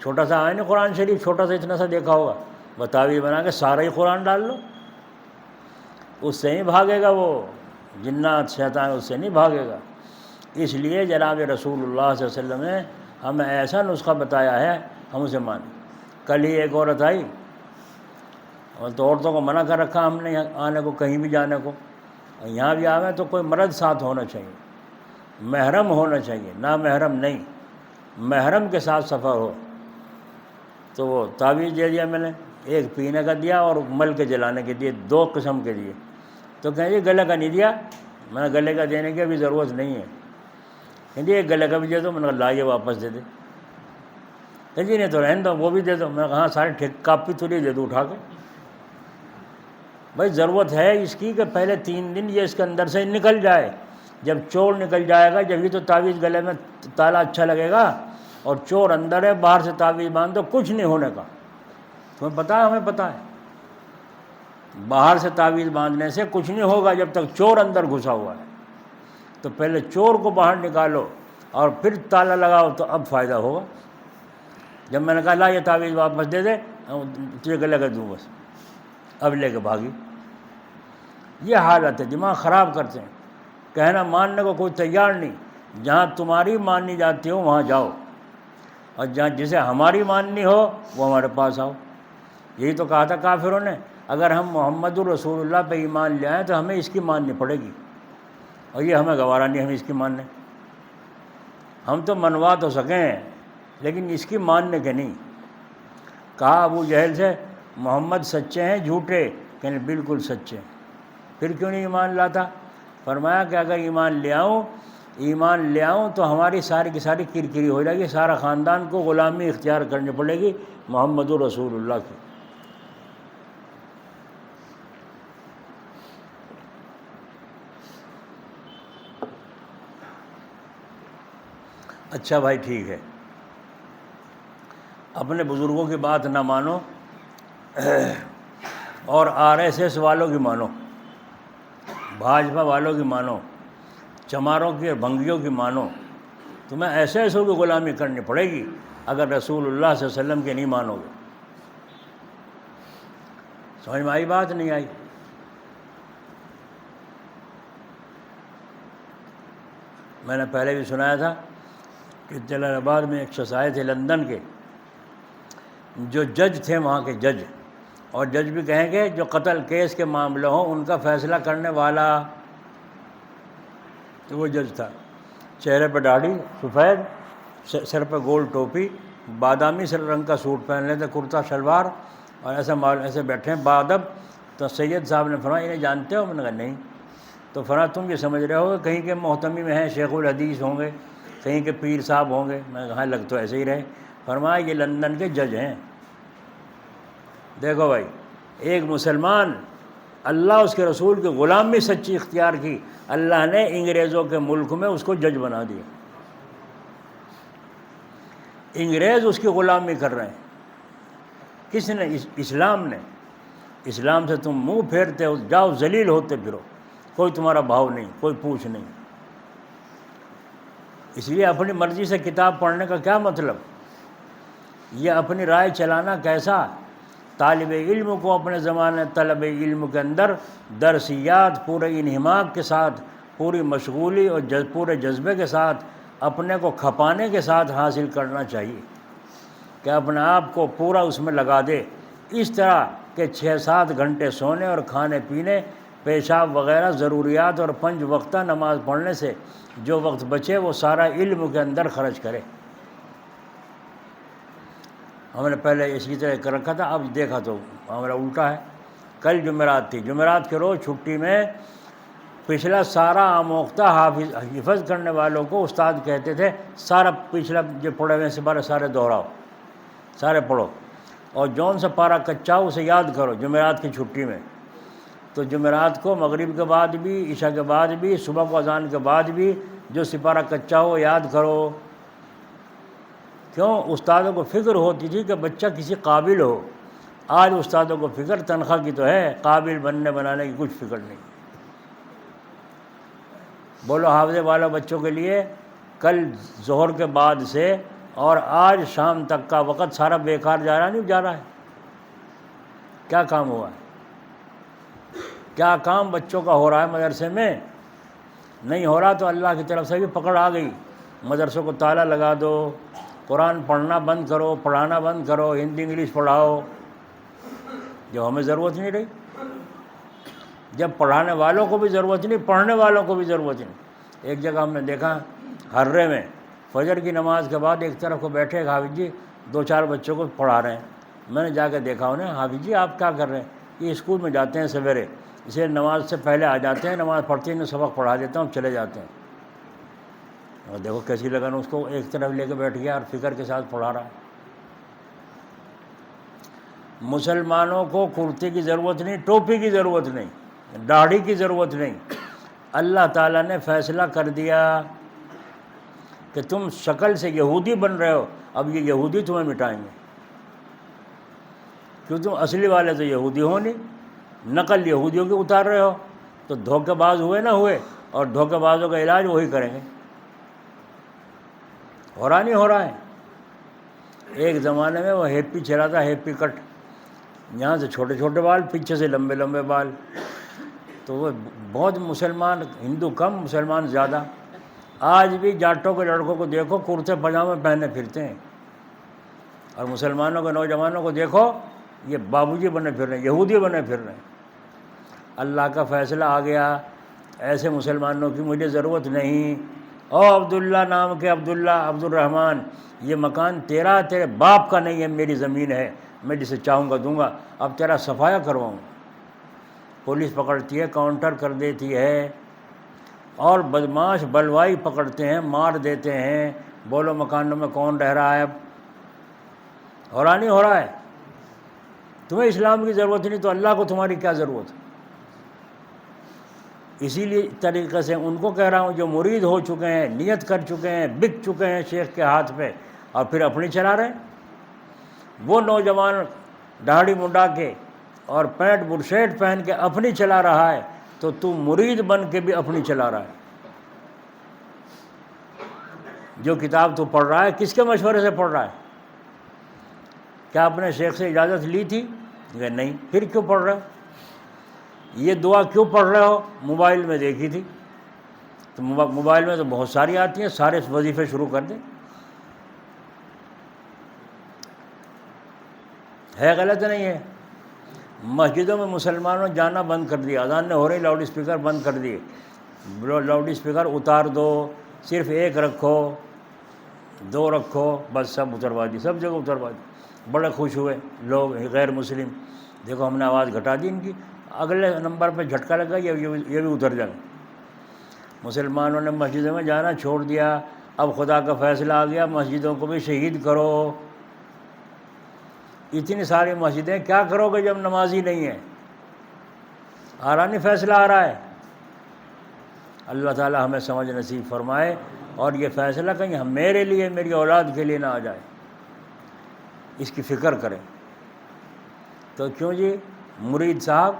چھوٹا سا ہے نا قرآن شریف، چھوٹا سا اتنا سا دیکھا ہوگا، وہ تعویذ بنا کے سارا ہی قرآن ڈال لو، اس سے نہیں بھاگے گا، وہ جنات شیطان اس سے نہیں بھاگے گا۔ اس لیے جناب رسول اللہ صلی اللہ علیہ وسلم نے ہمیں ایسا نسخہ بتایا ہے، ہم اسے مانیں۔ کل ہی ایک عورت آئی، اور تو عورتوں کو منع کر رکھا ہم نے آنے کو، کہیں بھی جانے کو، یہاں بھی آویں تو کوئی مرد ساتھ ہونا چاہیے، محرم ہونا چاہیے، نہ محرم نہیں، محرم کے ساتھ سفر ہو۔ تو وہ تعویذ دے دیا میں نے، ایک پینے کا دیا اور مل کے جلانے کے دیے، 2 قسم کے دیے۔ تو کہیں جی گلے کا نہیں دیا، میں نے گلے کا دینے کی ابھی ضرورت نہیں ہے، کہ جی ایک گلے کا بھی دے دو، میں نے کہا لائیے واپس دے دے، کہ جی نہیں تو رہنے دو وہ بھی دے دو، میں نے کہا ہاں سارے کاپی تھوڑی دے دو اٹھا کے، بھائی ضرورت ہے اس کی کہ پہلے 3 دن یہ اس کے اندر سے نکل جائے، جب چور نکل جائے گا جب ہی تو تعویذ گلے میں تالا اچھا لگے گا، اور چور اندر ہے باہر سے تعویذ باندھ دو کچھ نہیں ہونے کا، تمہیں پتہ ہے ہمیں پتہ ہے، باہر سے تعویذ باندھنے سے کچھ نہیں ہوگا جب تک چور اندر گھسا ہوا ہے، تو پہلے چور کو باہر نکالو اور پھر تالا لگاؤ تو اب فائدہ ہوگا۔ جب میں نے کہا لا یہ تعویذ واپس دے دے، تجھے گلے کا دوں بس، اب لے کے بھاگی۔ یہ حالت ہے، دماغ خراب کرتے ہیں، کہنا ماننے کو کوئی تیار نہیں، جہاں تمہاری ماننی جاتی ہو وہاں جاؤ، اور جہاں جسے ہماری ماننی ہو وہ ہمارے پاس آؤ۔ یہی تو کہا تھا کافروں نے، اگر ہم محمد الرسول اللہ پہ ایمان لے آئیں تو ہمیں اس کی ماننی پڑے گی، اور یہ ہمیں گوارا نہیں ہم اس کی ماننے، ہم تو منوا تو سکیں لیکن اس کی ماننے کے نہیں۔ کہا ابو جہل سے محمد سچے ہیں جھوٹے، کہنے بالکل سچے ہیں، پھر کیوں نہیں ایمان لاتا؟ فرمایا کہ اگر ایمان لے آؤں تو ہماری ساری کی ساری کرکری ہو جائے گی، سارا خاندان کو غلامی اختیار کرنی پڑے گی محمد الرسول اللہ کی۔ اچھا بھائی ٹھیک ہے، اپنے بزرگوں کی بات نہ مانو اور RSS والوں کی مانو، بھاجپا والوں کی مانو، چماروں کی اور بھنگیوں کی مانو، تمہیں ایسے ایسوں کی غلامی کرنی پڑے گی اگر رسول اللہ صلی اللہ علیہ وسلم کے نہیں مانو گے۔ سمجھ میں آئی بات نہیں آئی؟ میں نے پہلے بھی سنایا تھا کہ جلال آباد میں ایک شخص آئے تھے لندن کے، جو جج تھے وہاں کے جج، اور جج بھی کہیں گے جو قتل کیس کے معاملے ہوں ان کا فیصلہ کرنے والا، تو وہ جج تھا، چہرے پہ داڑھی سفید، سر پہ گول ٹوپی، بادامی رنگ کا سوٹ پہن لیتے، کرتا شلوار، اور ایسے بیٹھے ہیں باادب۔ تو سید صاحب نے فرمایا انہیں جانتے ہو؟ میں نے کہا نہیں۔ تو فرمایا تم یہ سمجھ رہے ہو کہیں کے محتمی میں ہیں شیخ الحدیث ہوں گے، کہیں کے پیر صاحب ہوں گے؟ میں نے کہا لگ تو ایسے ہی رہے۔ فرمایا یہ لندن کے جج ہیں۔ دیکھو بھائی، ایک مسلمان اللہ اس کے رسول کی غلامی سچی اختیار کی، اللہ نے انگریزوں کے ملک میں اس کو جج بنا دیا۔ انگریز اس کی غلامی کر رہے ہیں، کس نے؟ اسلام نے۔ اسلام سے تم منہ پھیرتے ہو، جاؤ ذلیل ہوتے پھرو، کوئی تمہارا بھاؤ نہیں، کوئی پوچھ نہیں۔ اس لیے اپنی مرضی سے کتاب پڑھنے کا کیا مطلب؟ یہ اپنی رائے چلانا کیسا؟ طالب علم کو اپنے زمانے طلب علم کے اندر درسیات پورے انہماک کے ساتھ، پوری مشغولی اور پورے جذبے کے ساتھ، اپنے کو کھپانے کے ساتھ حاصل کرنا چاہیے، کہ اپنے آپ کو پورا اس میں لگا دے، اس طرح کہ 6-7 گھنٹے سونے اور کھانے پینے، پیشاب وغیرہ ضروریات اور 5 وقتہ نماز پڑھنے سے جو وقت بچے وہ سارا علم کے اندر خرچ کرے۔ ہم نے پہلے اسی طرح کر رکھا تھا، اب دیکھا تو معاملہ الٹا ہے۔ کل جمعرات تھی، جمعرات کے روز چھٹی میں پچھلا سارا آموختہ حفظ کرنے والوں کو استاد کہتے تھے سارا پچھلا جو پڑھے ہوئے سپارے سارے دہراؤ، سارے پڑھو، اور جون سا پارا کچا ہو اسے یاد کرو جمعرات کی چھٹی میں۔ تو جمعرات کو مغرب کے بعد بھی، عشاء کے بعد بھی، صبح کو اذان کے بعد بھی جو سپارہ کچا ہو یاد کرو۔ کیوں؟ استادوں کو فکر ہوتی تھی کہ بچہ کسی قابل ہو۔ آج استادوں کو فکر تنخواہ کی تو ہے، قابل بننے بنانے کی کچھ فکر نہیں۔ بولو حافظے والوں بچوں کے لیے کل ظہر کے بعد سے اور آج شام تک کا وقت سارا بیکار جا رہا نہیں جا رہا ہے؟ کیا کام ہوا ہے؟ کیا کام بچوں کا ہو رہا ہے مدرسے میں؟ نہیں ہو رہا تو اللہ کی طرف سے بھی پکڑ آ گئی، مدرسوں کو تالا لگا دو، قرآن پڑھنا بند کرو، پڑھانا بند کرو، ہندی انگلش پڑھاؤ، جب ہمیں ضرورت نہیں رہی، جب پڑھانے والوں کو بھی ضرورت نہیں، پڑھنے والوں کو بھی ضرورت نہیں۔ ایک جگہ ہم نے دیکھا ہررے میں فجر کی نماز کے بعد ایک طرف کو بیٹھے ایک حافظ جی 2-4 بچوں کو پڑھا رہے ہیں۔ میں نے جا کے دیکھا انہیں، حافظ جی آپ کیا کر رہے ہیں؟ یہ اسکول میں جاتے ہیں سویرے، اسے نماز سے پہلے آ جاتے ہیں، نماز پڑھتے ہیں، سبق پڑھا دیتا ہوں، چلے جاتے ہیں۔ اور دیکھو کیسی لگن، اس کو ایک طرف لے کے بیٹھ گیا اور فکر کے ساتھ پڑھا رہا ہے۔ مسلمانوں کو کرتے کی ضرورت نہیں، ٹوپی کی ضرورت نہیں، داڑھی کی ضرورت نہیں۔ اللہ تعالیٰ نے فیصلہ کر دیا کہ تم شکل سے یہودی بن رہے ہو، اب یہ یہودی تمہیں مٹائیں گے، کیوں تم اصلی والے تو یہودی ہو نہیں، نقل یہودیوں کی اتار رہے ہو، تو دھوکے باز ہوئے نہ ہوئے، اور دھوکے بازوں کا علاج وہی کریں گے۔ ہو رہا نہیں ہو رہا ہے؟ ایک زمانے میں وہ ہیپی چلا تھا، ہیپی کٹ، یہاں سے چھوٹے چھوٹے بال، پیچھے سے لمبے لمبے بال، تو وہ بہت مسلمان، ہندو کم مسلمان زیادہ۔ آج بھی جاٹوں کے لڑکوں کو دیکھو کرتے پاجامے پہنے پھرتے ہیں، اور مسلمانوں کے نوجوانوں کو دیکھو یہ بابوجی بنے پھر رہے ہیں، یہودی بنے پھر رہے ہیں۔ اللہ کا فیصلہ آ گیا، ایسے مسلمانوں کی مجھے ضرورت نہیں۔ او عبداللہ نام کے عبداللہ، عبد الرحمن، یہ مکان تیرا، تیرے باپ کا نہیں ہے، میری زمین ہے، میں جسے چاہوں گا دوں گا، اب تیرا صفایا کرواؤں۔ پولیس پکڑتی ہے، کاؤنٹر کر دیتی ہے، اور بدماش بلوائی پکڑتے ہیں، مار دیتے ہیں۔ بولو مکانوں میں کون رہ رہا ہے؟ اب ہو رہا نہیں ہو رہا ہے؟ تمہیں اسلام کی ضرورت نہیں تو اللہ کو تمہاری کیا ضرورت ہے؟ اسی لیے طریقے سے ان کو کہہ رہا ہوں جو مرید ہو چکے ہیں، نیت کر چکے ہیں، بک چکے ہیں شیخ کے ہاتھ پہ، اور پھر اپنی چلا رہے ہیں۔ وہ نوجوان داڑھی منڈا کے اور پینٹ برشیٹ پہن کے اپنی چلا رہا ہے، تو تو مرید بن کے بھی اپنی چلا رہا ہے۔ جو کتاب تو پڑھ رہا ہے کس کے مشورے سے پڑھ رہا ہے؟ کیا اپنے شیخ سے اجازت لی تھی؟ کہ نہیں، پھر کیوں پڑھ رہے ہو؟ یہ دعا کیوں پڑھ رہے ہو؟ موبائل میں دیکھی تھی، تو موبائل میں تو بہت ساری آتی ہیں، سارے وظیفے شروع کر دیں۔ ہے غلط نہیں ہے؟ مسجدوں میں مسلمانوں جانا بند کر دیا، اذان نے ہو رہی، لاؤڈ اسپیکر بند کر دیے، لاؤڈ اسپیکر اتار دو، صرف ایک رکھو، دو رکھو، بس سب اتروا دی، سب جگہ اتروا دی۔ بڑے خوش ہوئے لوگ غیر مسلم، دیکھو ہم نے آواز گھٹا دی ان کی، اگلے نمبر پہ جھٹکا لگا، یہ بھی اتر جائیں۔ مسلمانوں نے مسجدوں میں جانا چھوڑ دیا، اب خدا کا فیصلہ آ گیا، مسجدوں کو بھی شہید کرو۔ اتنی ساری مسجدیں کیا کرو گے جب نمازی نہیں ہیں؟ آ رہا نہیں فیصلہ، آ رہا ہے۔ اللہ تعالی ہمیں سمجھ نصیب فرمائے، اور یہ فیصلہ کہیں میرے لیے، میری اولاد کے لیے نہ آ جائے، اس کی فکر کریں۔ تو کیوں جی مرید صاحب،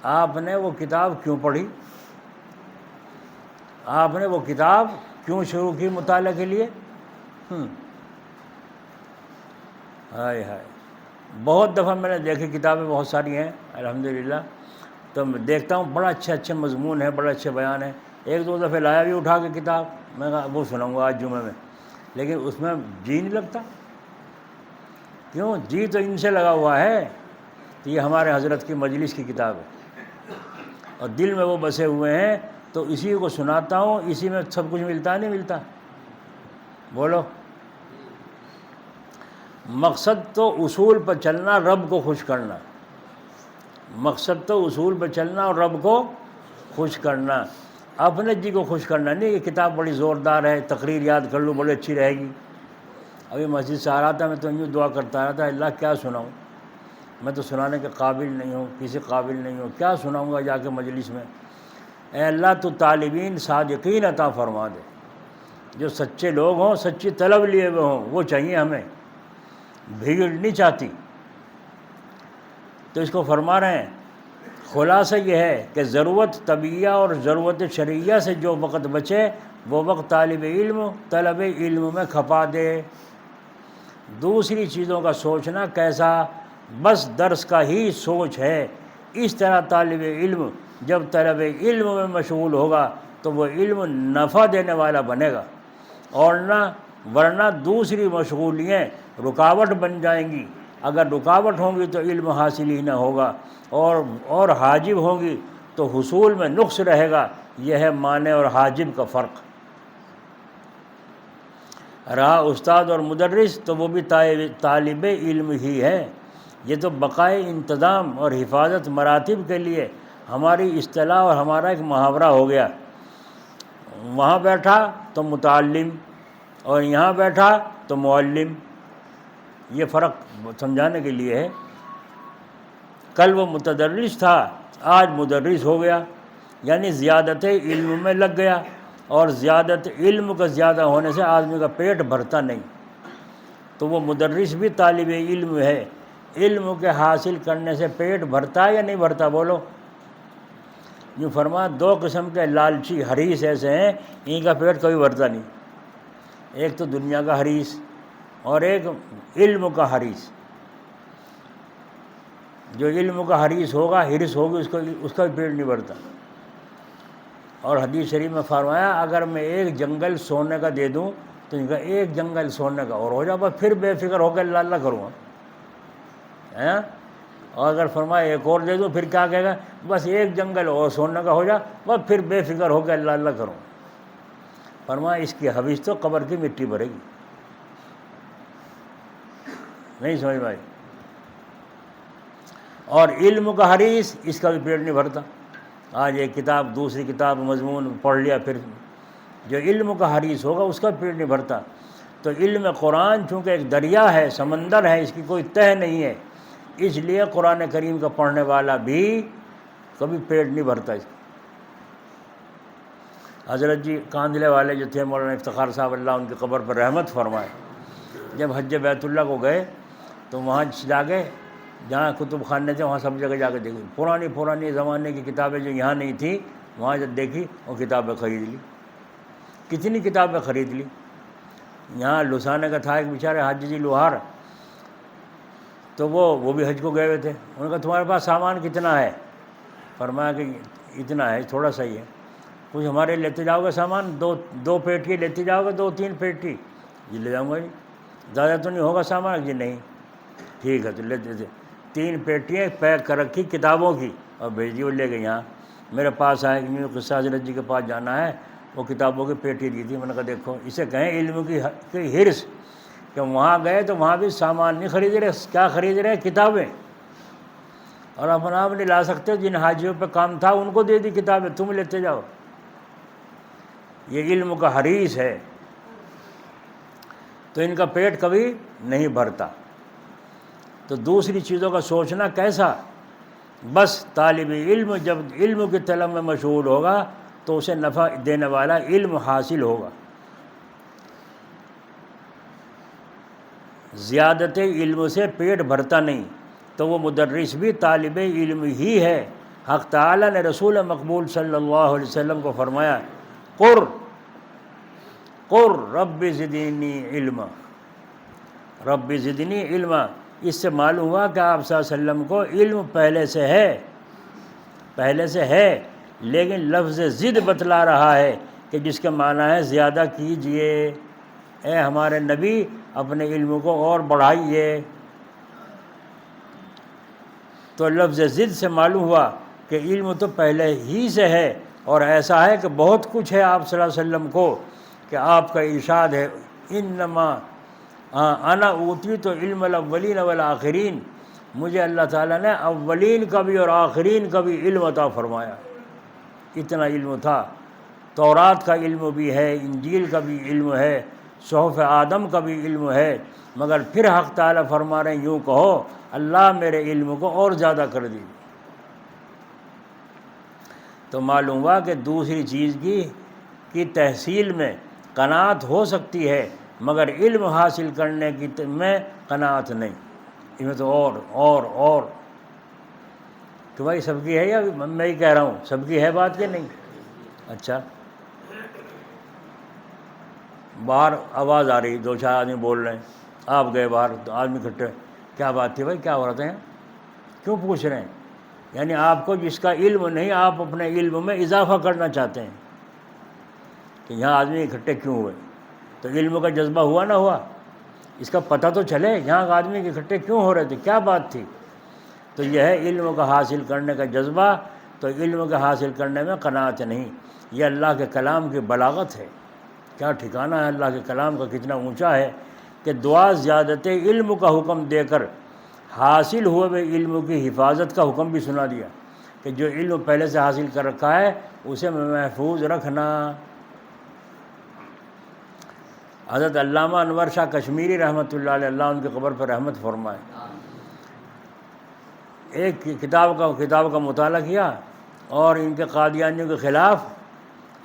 آپ نے وہ کتاب کیوں پڑھی؟ آپ نے وہ کتاب کیوں شروع کی مطالعہ کے لیے؟ ہائے ہائے، بہت دفعہ میں نے دیکھی، کتابیں بہت ساری ہیں الحمدللہ، تو میں دیکھتا ہوں بڑا اچھے مضمون ہے، بڑے اچھے بیان ہیں۔ ایک دو دفعہ لایا بھی اٹھا کے کتاب، میں کہا وہ سناؤں گا آج جمعے میں، لیکن اس میں جی نہیں لگتا۔ کیوں؟ جی تو ان سے لگا ہوا ہے کہ یہ ہمارے حضرت کی مجلس کی کتاب ہے، اور دل میں وہ بسے ہوئے ہیں، تو اسی کو سناتا ہوں، اسی میں سب کچھ ملتا نہیں ملتا؟ بولو۔ مقصد تو اصول پر چلنا، رب کو خوش کرنا۔ مقصد تو اصول پر چلنا اور رب کو خوش کرنا، اپنے جی کو خوش کرنا نہیں۔ یہ کتاب بڑی زوردار ہے، تقریر یاد کر لوں بڑی اچھی رہے گی۔ ابھی مسجد سے آ رہا تھا، میں تو یوں دعا کرتا رہا تھا، اللہ کیا سناؤں، میں تو سنانے کے قابل نہیں ہوں، کسی قابل نہیں ہوں، کیا سناؤں گا جا کے مجلس میں؟ اے اللہ تو طالبین صادقین عطا فرما دے، جو سچے لوگ ہوں، سچی طلب لیے ہوئے ہوں، وہ چاہیے ہمیں، بھیڑ نہیں چاہتی۔ تو اس کو فرما رہے ہیں، خلاصہ یہ ہے کہ ضرورت طبیعہ اور ضرورت شرعیہ سے جو وقت بچے، وہ وقت طالب علم میں کھپا دے۔ دوسری چیزوں کا سوچنا کیسا؟ بس درس کا ہی سوچ ہے۔ اس طرح طالب علم جب طلب علم میں مشغول ہوگا تو وہ علم نفع دینے والا بنے گا، اور ورنہ دوسری مشغولیاں رکاوٹ بن جائیں گی۔ اگر رکاوٹ ہوں گی تو علم حاصل ہی نہ ہوگا، اور حاجب ہوں گی تو حصول میں نقص رہے گا۔ یہ ہے مانع اور حاجب کا فرق۔ رہا استاد اور مدرس، تو وہ بھی طالب علم ہی ہے۔ یہ تو بقائے انتظام اور حفاظت مراتب کے لیے ہماری اصطلاح اور ہمارا ایک محاورہ ہو گیا۔ وہاں بیٹھا تو متعلم، اور یہاں بیٹھا تو معلم۔ یہ فرق سمجھانے کے لیے ہے۔ کل وہ متدرس تھا، آج مدرس ہو گیا، یعنی زیادت علم میں لگ گیا، اور زیادت علم کا زیادہ ہونے سے آدمی کا پیٹ بھرتا نہیں۔ تو وہ مدرس بھی طالب علم ہے۔ علم کے حاصل کرنے سے پیٹ بھرتا ہے یا نہیں بھرتا؟ بولو۔ یوں فرما، دو قسم کے لالچی حریص ایسے ہیں، ان کا پیٹ کبھی بھرتا نہیں۔ ایک تو دنیا کا حریص، اور ایک علم کا حریص۔ جو علم کا حریص ہوگا، حرص ہوگی، اس کا بھی پیٹ نہیں بھرتا۔ اور حدیث شریف میں فرمایا، اگر میں ایک جنگل سونے کا دے دوں تو ان کا ایک جنگل سونے کا اور ہو جائے، بس پھر بے فکر ہو کے اللہ اللہ کروں گا۔ اور اگر فرمایا ایک اور دے دوں، پھر کیا کہے گا؟ بس ایک جنگل اور سونے کا ہو جائے، بس پھر بے فکر ہو کے اللہ اللہ کروں۔ فرمایا اس کی حویج تو قبر کی مٹی بھرے گی۔ نہیں سمجھ بھائی؟ اور علم کا حریص، اس کا بھی پیٹ نہیں بھرتا۔ آج ایک کتاب دوسری کتاب مضمون پڑھ لیا، پھر جو علم کا حریص ہوگا اس کا پیٹ نہیں بھرتا۔ تو علم قرآن چونکہ ایک دریا ہے، سمندر ہے، اس کی کوئی تہ نہیں ہے، اس لیے قرآن کریم کا پڑھنے والا بھی کبھی پیٹ نہیں بھرتا اس کا۔ حضرت جی کاندلے والے جو تھے مولانا افتخار صاحب، اللہ ان کی قبر پر رحمت فرمائے، جب حج بیت اللہ کو گئے تو وہاں جا کے جہاں کتب خانے تھے وہاں سب جگہ جا کے دیکھی، پرانی زمانے کی کتابیں جو یہاں نہیں تھیں وہاں جب دیکھی وہ کتابیں خرید لی، کتنی کتابیں خرید لی۔ یہاں لسانے کا تھا ایک بیچارے حاجی جی لوہار، تو وہ بھی حج کو گئے ہوئے تھے، انہوں نے کہا تمہارے پاس سامان کتنا ہے؟ فرمایا کہ اتنا ہے، تھوڑا سا ہی ہے، کچھ ہمارے لیتے جاؤ گے سامان، دو پیٹی لیتے جاؤ گے، 2-3 پیٹی؟ جی لے جاؤں گا جی۔ زیادہ تو نہیں ہوگا سامان؟ جی نہیں۔ ٹھیک ہے، تو لیتے تھے 3 پیٹیاں پیک کر رکھی کتابوں کی اور بھیج دی، وہ لے گئے۔ یہاں میرے پاس آئے کہ قصہ حضرت جی کے پاس جانا ہے، وہ کتابوں کی پیٹی دی تھی، میں نے کہا دیکھو اسے کہیں علم کی حرص، کہ وہاں گئے تو وہاں بھی سامان نہیں خرید رہے، کیا خرید رہے؟ کتابیں۔ اور اپنا آپ نہیں لا سکتے، جن حاجیوں پہ کام تھا ان کو دے دی کتابیں، تم لیتے جاؤ۔ یہ علم کا حریص ہے، تو ان کا پیٹ کبھی نہیں بھرتا۔ تو دوسری چیزوں کا سوچنا کیسا؟ بس طالب علم جب علم کی طلب میں مشغول ہوگا تو اسے نفع دینے والا علم حاصل ہوگا۔ زیادت علم سے پیٹ بھرتا نہیں، تو وہ مدرس بھی طالب علم ہی ہے۔ حق تعالیٰ نے رسول مقبول صلی اللہ علیہ وسلم کو فرمایا، قر رب زدنی علما، رب زدنی علما۔ اس سے معلوم ہوا کہ آپ صلی اللہ علیہ وسلم کو علم پہلے سے ہے، لیکن لفظ زد بتلا رہا ہے کہ جس کا معنی ہے زیادہ کیجئے، اے ہمارے نبی اپنے علم کو اور بڑھائیے۔ تو لفظ زد سے معلوم ہوا کہ علم تو پہلے ہی سے ہے، اور ایسا ہے کہ بہت کچھ ہے آپ صلی اللہ علیہ وسلم کو، کہ آپ کا ارشاد ہے انما انا اوتیت علم الاولین والآخرین، مجھے اللہ تعالیٰ نے اولین کا بھی اور آخرین کا بھی علم عطا فرمایا۔ اتنا علم تھا، تورات کا علم بھی ہے، انجیل کا بھی علم ہے، صحف آدم کا بھی علم ہے، مگر پھر حق تعالیٰ فرما رہے ہیں یوں کہو اللہ میرے علم کو اور زیادہ کر دیجیے۔ تو معلوم ہوا کہ دوسری چیز کی تحصیل میں قناعت ہو سکتی ہے، مگر علم حاصل کرنے کی میں قناعت نہیں، اس میں تو اور کہ بھائی سب کی ہے، یا میں ہی کہہ رہا ہوں سب کی ہے بات کہ نہیں؟ اچھا، باہر آواز آ رہی، 2-4 آدمی بول رہے ہیں، آپ گئے باہر تو آدمی اکٹھے، کیا بات تھی بھائی، کیا ہو رہا تھا، کیوں پوچھ رہے ہیں؟ یعنی آپ کو جس کا علم نہیں، آپ اپنے علم میں اضافہ کرنا چاہتے ہیں کہ یہاں آدمی اکٹھے کیوں ہوئے، تو علم کا جذبہ ہوا نہ ہوا، اس کا پتہ تو چلے یہاں آدمی اکٹھے کیوں ہو رہے تھے، کیا بات تھی۔ تو یہ ہے علم کا حاصل کرنے کا جذبہ، تو علم کا حاصل کرنے میں قناعت نہیں۔ یہ اللہ کے کلام کی بلاغت ہے، کیا ٹھکانہ ہے اللہ کے کلام کا، کتنا اونچا ہے کہ دعا زیادت علم کا حکم دے کر حاصل ہوئے علم کی حفاظت کا حکم بھی سنا دیا، کہ جو علم پہلے سے حاصل کر رکھا ہے اسے محفوظ رکھنا۔ حضرت علامہ انور شاہ کشمیری رحمۃ اللہ علیہ، اللہ ان کی قبر پر رحمت فرمائے، ایک کتاب کا مطالعہ کیا اور ان کے قادیانیوں کے خلاف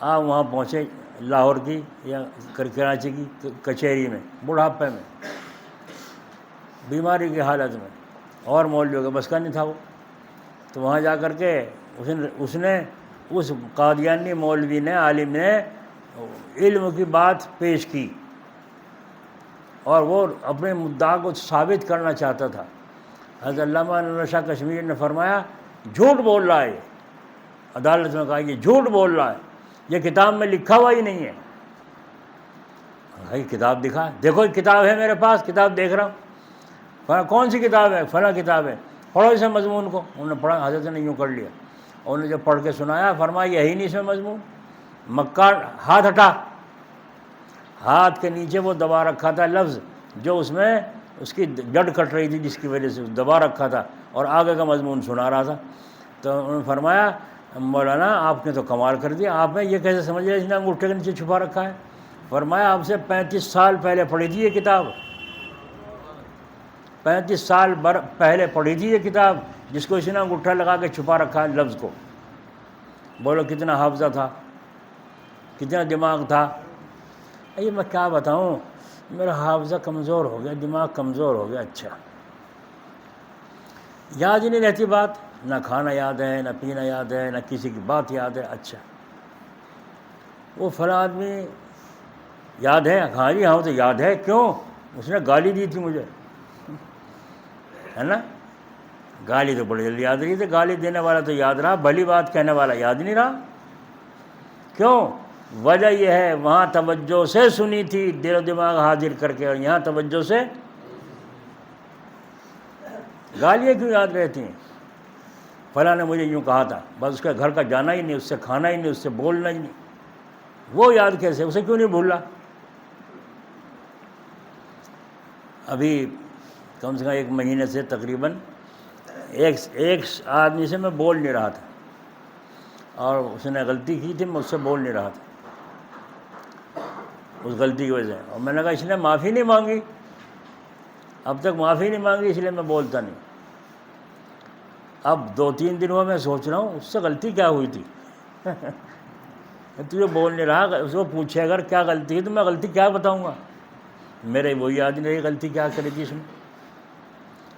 آپ وہاں پہنچے، لاہور کی یا کراچی کی کچہری میں، بڑھاپے میں، بیماری کی حالت میں، اور مولویوں کے بس کا نہیں تھا وہ، تو وہاں جا کر کے اس قادیانی مولوی نے، عالم نے علم کی بات پیش کی، اور وہ اپنے مدعا کو ثابت کرنا چاہتا تھا۔ حضرت علامہ انور شاہ کشمیری نے فرمایا جھوٹ بول رہا ہے، عدالت میں کہا یہ جھوٹ بول رہا ہے، یہ کتاب میں لکھا ہوا ہی نہیں ہے۔ بھائی کتاب دکھا، دیکھو کتاب ہے میرے پاس، کتاب دیکھ رہا ہوں، فرمایا کون سی کتاب ہے؟ فلاں کتاب ہے، پڑھو اسے مضمون کو۔ انہوں نے پڑھا، حضرت نے یوں کر لیا، اور انہوں نے جب پڑھ کے سنایا فرمایا یہی نہیں اس میں مضمون، مکار ہاتھ ہٹا، ہاتھ کے نیچے وہ دبا رکھا تھا لفظ جو اس میں اس کی جڑ کٹ رہی تھی، جس کی وجہ سے دبا رکھا تھا، اور آگے کا مضمون سنا رہا تھا۔ تو انہوں نے فرمایا مولانا آپ نے تو کمال کر دیا، آپ نے یہ کیسے سمجھ لیا اس نے انگوٹھے کے نیچے چھپا رکھا ہے؟ فرمایا آپ سے 35 سال پہلے پڑھی تھی یہ کتاب، 35 سال پہلے پڑھی تھی یہ کتاب، جس کو اس نے انگوٹھا لگا کے چھپا رکھا ہے لفظ کو۔ بولو کتنا حافظہ تھا، کتنا دماغ تھا؟ یہ میں کیا بتاؤں، میرا حافظہ کمزور ہو گیا، دماغ کمزور ہو گیا۔ اچھا، یاد ہی نہیں رہتی بات، نہ کھانا یاد ہے، نہ پینا یاد ہے، نہ کسی کی بات یاد ہے۔ اچھا، وہ فلاں آدمی یاد ہے؟ ہاں جی ہاں تو یاد ہے۔ کیوں؟ اس نے گالی دی تھی مجھے، ہے نا؟ گالی تو بڑی جلدی یاد رہی تھی، گالی دینے والا تو یاد رہا، بھلی بات کہنے والا یاد نہیں رہا۔ کیوں؟ وجہ یہ ہے وہاں توجہ سے سنی تھی، دل و دماغ حاضر کر کے، اور یہاں توجہ سے گالیاں کیوں یاد رہتی ہیں؟ فلاں نے مجھے یوں کہا تھا، بس اس کے گھر کا جانا ہی نہیں، اس سے کھانا ہی نہیں، اس سے بولنا ہی نہیں، وہ یاد کیسے؟ اسے کیوں نہیں بھولا؟ ابھی کم سے کم 1 مہینے سے تقریباً ایک آدمی سے میں بول نہیں رہا تھا، اور اس نے غلطی کی تھی، میں اس سے بول نہیں رہا تھا اس غلطی کی وجہ سے، اور میں نے کہا اس نے معافی نہیں مانگی، اب تک معافی نہیں مانگی، اس لیے میں بولتا نہیں۔ اب 2-3 دن ہوا میں سوچ رہا ہوں اس سے غلطی کیا ہوئی تھی تجھے بول نہیں رہا، اس کو پوچھے اگر کیا غلطی ہے تو میں غلطی کیا بتاؤں گا، میرے وہی یاد نہیں رہی غلطی کیا کری تھی اس میں۔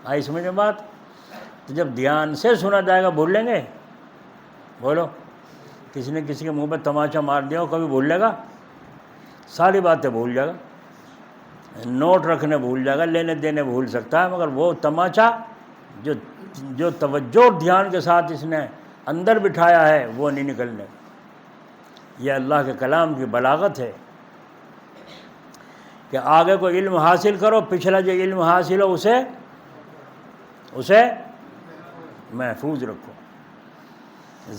آئی سمجھ میں بات؟ تو جب دھیان سے سنا جائے گا بھول لیں گے؟ بولو، کسی نے کسی کے منہ پہ تماچا مار دیا ہو کبھی بھول لے گا؟ ساری باتیں بھول جائے گا، نوٹ رکھنے بھول جائے گا، لینے دینے بھول سکتا ہے، مگر وہ تماچا جو توجہ اور دھیان کے ساتھ اس نے اندر بٹھایا ہے وہ نہیں نکلنے۔ یہ اللہ کے کلام کی بلاغت ہے کہ آگے کو علم حاصل کرو، پچھلا جو علم حاصل ہو اسے محفوظ رکھو۔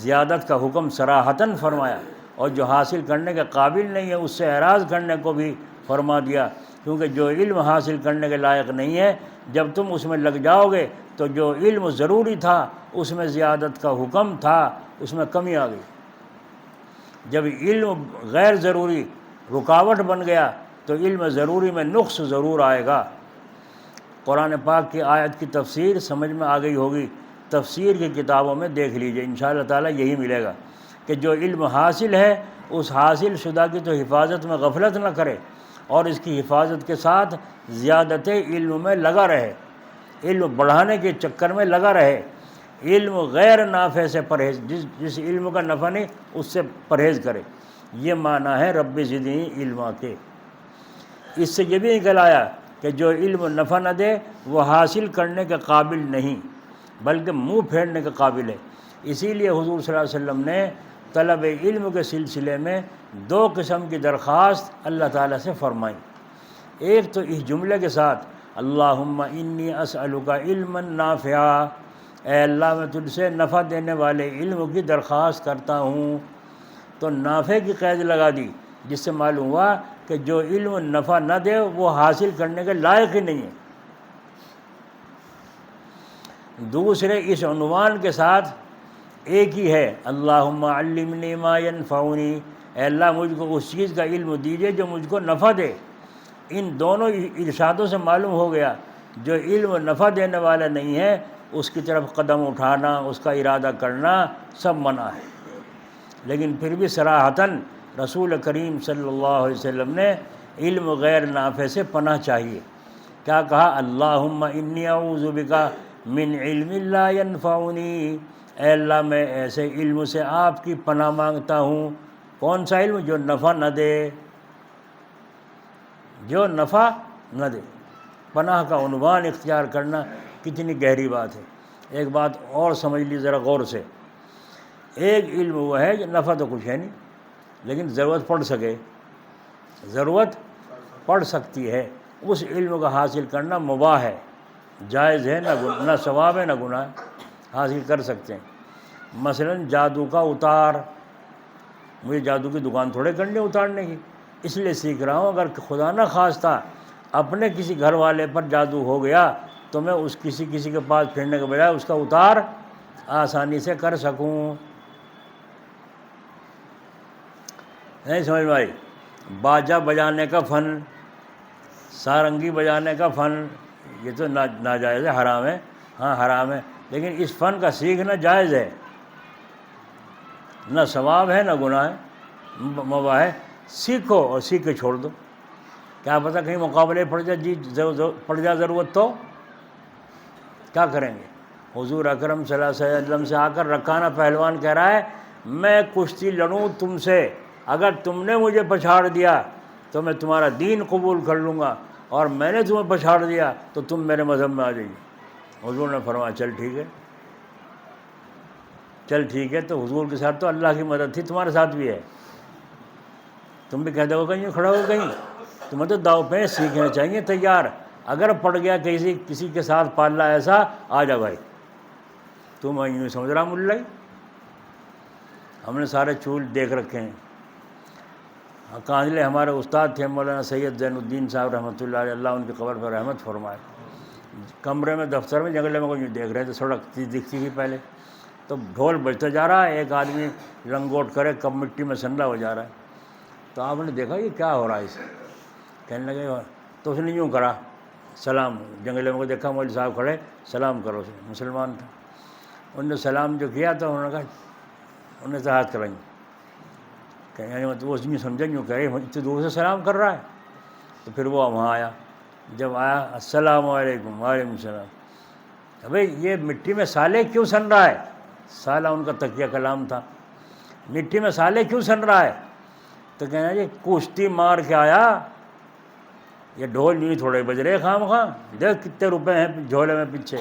زیادت کا حکم صراحتاً فرمایا، اور جو حاصل کرنے کے قابل نہیں ہے اس سے اعراض کرنے کو بھی فرما دیا، کیونکہ جو علم حاصل کرنے کے لائق نہیں ہے جب تم اس میں لگ جاؤ گے تو جو علم ضروری تھا اس میں زیادت کا حکم تھا، اس میں کمی آ گئی۔ جب علم غیر ضروری رکاوٹ بن گیا تو علم ضروری میں نقص ضرور آئے گا۔ قرآن پاک کی آیت کی تفسیر سمجھ میں آ گئی ہوگی، تفسیر کی کتابوں میں دیکھ لیجئے، انشاءاللہ تعالیٰ یہی ملے گا کہ جو علم حاصل ہے اس حاصل شدہ کی تو حفاظت میں غفلت نہ کرے، اور اس کی حفاظت کے ساتھ زیادت علم میں لگا رہے، علم بڑھانے کے چکر میں لگا رہے، علم غیر نافع سے پرہیز، جس علم کا نفع نہیں اس سے پرہیز کرے۔ یہ معنی ہے رب زدنی علما کے۔ اس سے یہ بھی نکل آیا کہ جو علم نفع نہ دے وہ حاصل کرنے کے قابل نہیں بلکہ منہ پھیرنے کے قابل ہے۔ اسی لیے حضور صلی اللہ علیہ وسلم نے طلب علم کے سلسلے میں 2 قسم کی درخواست اللہ تعالیٰ سے فرمائی۔ ایک تو اس جملے کے ساتھ اللہم انی اسألک علما نافعا، اے اللہ میں تجھ سے نفع دینے والے علم کی درخواست کرتا ہوں، تو نافع کی قید لگا دی، جس سے معلوم ہوا کہ جو علم نفع نہ دے وہ حاصل کرنے کے لائق ہی نہیں ہے۔ دوسرے اس عنوان کے ساتھ ایک ہی ہے، اللہم علمنی ما ینفعنی، اے اللہ مجھ کو اس چیز کا علم دیجئے جو مجھ کو نفع دے۔ ان دونوں ارشادوں سے معلوم ہو گیا جو علم نفع دینے والا نہیں ہے اس کی طرف قدم اٹھانا، اس کا ارادہ کرنا سب منع ہے۔ لیکن پھر بھی صراحتاً رسول کریم صلی اللہ علیہ وسلم نے علم غیر نافع سے پناہ چاہیے۔ کیا کہا؟ اللہم انی اعوذ بک من علم لا ینفعنی، اے اللہ میں ایسے علم سے آپ کی پناہ مانگتا ہوں۔ کون سا علم؟ جو نفع نہ دے، جو نفع نہ دے۔ پناہ کا عنوان اختیار کرنا کتنی گہری بات ہے۔ ایک بات اور سمجھ لی ذرا غور سے، ایک علم وہ ہے جو نفع تو کچھ ہے نہیں لیکن ضرورت پڑ سکے، ضرورت پڑ سکتی ہے، اس علم کا حاصل کرنا مباح ہے، جائز ہے، نہ ثواب ہے نہ گناہ ہے، حاصل کر سکتے ہیں۔ مثلا جادو کا اتار، مجھے جادو کی دکان تھوڑے کرنی اتارنے کی، اس لیے سیکھ رہا ہوں، اگر خدا نہ خواستہ اپنے کسی گھر والے پر جادو ہو گیا تو میں اس کسی کے پاس پھرنے کے بجائے اس کا اتار آسانی سے کر سکوں۔ نہیں سمجھ میں آئی؟ باجا بجانے کا فن، سارنگی بجانے کا فن، یہ تو ناجائز ہے، حرام ہے، ہاں حرام ہے، لیکن اس فن کا سیکھنا جائز ہے، نہ ثواب ہے نہ گناہ ہے۔ مواہے سیکھو اور سیکھ کے چھوڑ دو، کیا پتہ کہیں مقابلے پڑ جائے، جی پڑ جائے ضرورت تو کیا کریں گے؟ حضور اکرم صلی اللہ علیہ وسلم سے آ کر رکانہ پہلوان کہہ رہا ہے میں کشتی لڑوں تم سے، اگر تم نے مجھے پچھاڑ دیا تو میں تمہارا دین قبول کر لوں گا، اور میں نے تمہیں پچھاڑ دیا تو تم میرے مذہب میں آ جائیے۔ حضور نے فرمایا چل ٹھیک ہے، چل ٹھیک ہے۔ تو حضور کے ساتھ تو اللہ کی مدد تھی، تمہارے ساتھ بھی ہے، تم بھی کہہ دو کہیں کھڑا ہو کہیں، تمہیں تو داؤ پہ سیکھنا چاہیے تیار، اگر پڑ گیا کسی کے ساتھ پاللہ ایسا آ جا بھائی، تم یوں سمجھ رہا ملا ہی، ہم نے سارے چول دیکھ رکھے ہیں۔ کانجلے ہمارے استاد تھے مولانا سید زین الدین صاحب رحمۃ اللہ علیہ، اللہ ان کی قبر پر رحمت فرمائے، کمرے میں دفتر میں جنگلے میں کو یوں دیکھ رہے تھے، سڑک دکھتی تھی پہلے، تو ڈھول بجتا جا رہا ہے، ایک آدمی لنگوٹ کرے کب مٹی میں سنڈا ہو جا رہا ہے، تو آپ نے دیکھا یہ کیا ہو رہا ہے اسے، کہنے لگے، تو اس نے یوں کرا سلام، جنگلے میں کو دیکھا مولوی صاحب کھڑے، سلام کرو، اس نے مسلمان تھا، انہوں نے سلام جو کیا تو انہوں نے کہا، انہوں نے ہاتھ کرائیں، کہ وہ یوں سمجھا یوں کہے اتنی دور سے سلام کر رہا ہے، تو پھر وہ وہاں آیا، جب آیا السلام علیکم، وعلیکم السلام، بھائی یہ مٹی میں سالے کیوں سن رہا ہے؟ سالہ ان کا تکیہ کلام تھا، مٹی میں سالے کیوں سن رہا ہے؟ تو کہنا جی کشتی مار کے آیا، یہ ڈھول نہیں تھوڑے بج رہے خام خواہ، دیکھ کتنے روپے ہیں جھولے میں پیچھے۔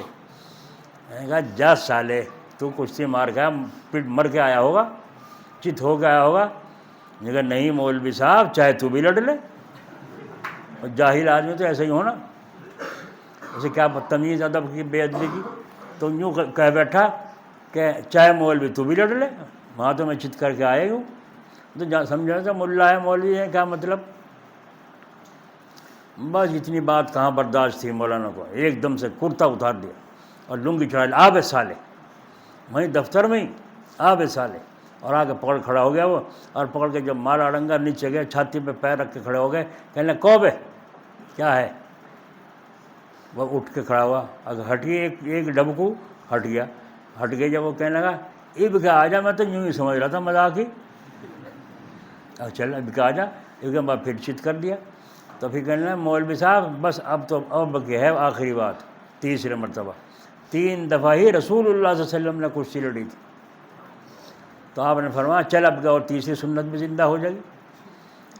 میں نے کہا جا سالے، تو کشتی مار کے مر کے آیا ہوگا، چت ہو کے آیا ہوگا۔ میں نے کہا نہیں مولوی صاحب، چاہے تو بھی لڑ لے، اور جاہل آدمی تو ایسے ہی ہونا، اسے کیا تمیز ادب کی بے ادبی کی، تو یوں کہہ بیٹھا کہ چاہے مولوی تو بھی لڑ لے، وہاں تو میں چت کر کے آئے ہوں، تو سمجھا تھا ملا ہے مولوی ہے کیا مطلب؟ بس اتنی بات کہاں برداشت تھی مولانا کو، ایک دم سے کرتا اتار دیا اور لنگی چڑھا لیا، آبے سالے، وہیں دفتر میں ہی آبے سالے، اور آ کے پکڑ کھڑا ہو گیا وہ، اور پکڑ کے جب مارا اڑنگا نیچے گئے، چھاتی پہ پیر رکھ کے کھڑے ہو گئے، کہنے کوب ہے کیا ہے؟ وہ اٹھ کے کھڑا ہوا، اگر ہٹی ایک ڈبکو ہٹ گیا، ہٹ گیا جب وہ کہنے لگا اب کے آ جا، میں تو یوں ہی سمجھ رہا تھا مذاق ہی، چل اب کے آ جا، اب کے بعد پھر چت کر دیا، تو پھر کہنے لگا مولوی صاحب بس اب کی ہے آخری بات، تیسرے مرتبہ 3 دفعہ ہی رسول اللہ صلی اللہ علیہ وسلم نے کشتی لڑی تھی، تو آپ نے فرمایا چل اب گیا، اور تیسری سنت بھی زندہ ہو جائے گی،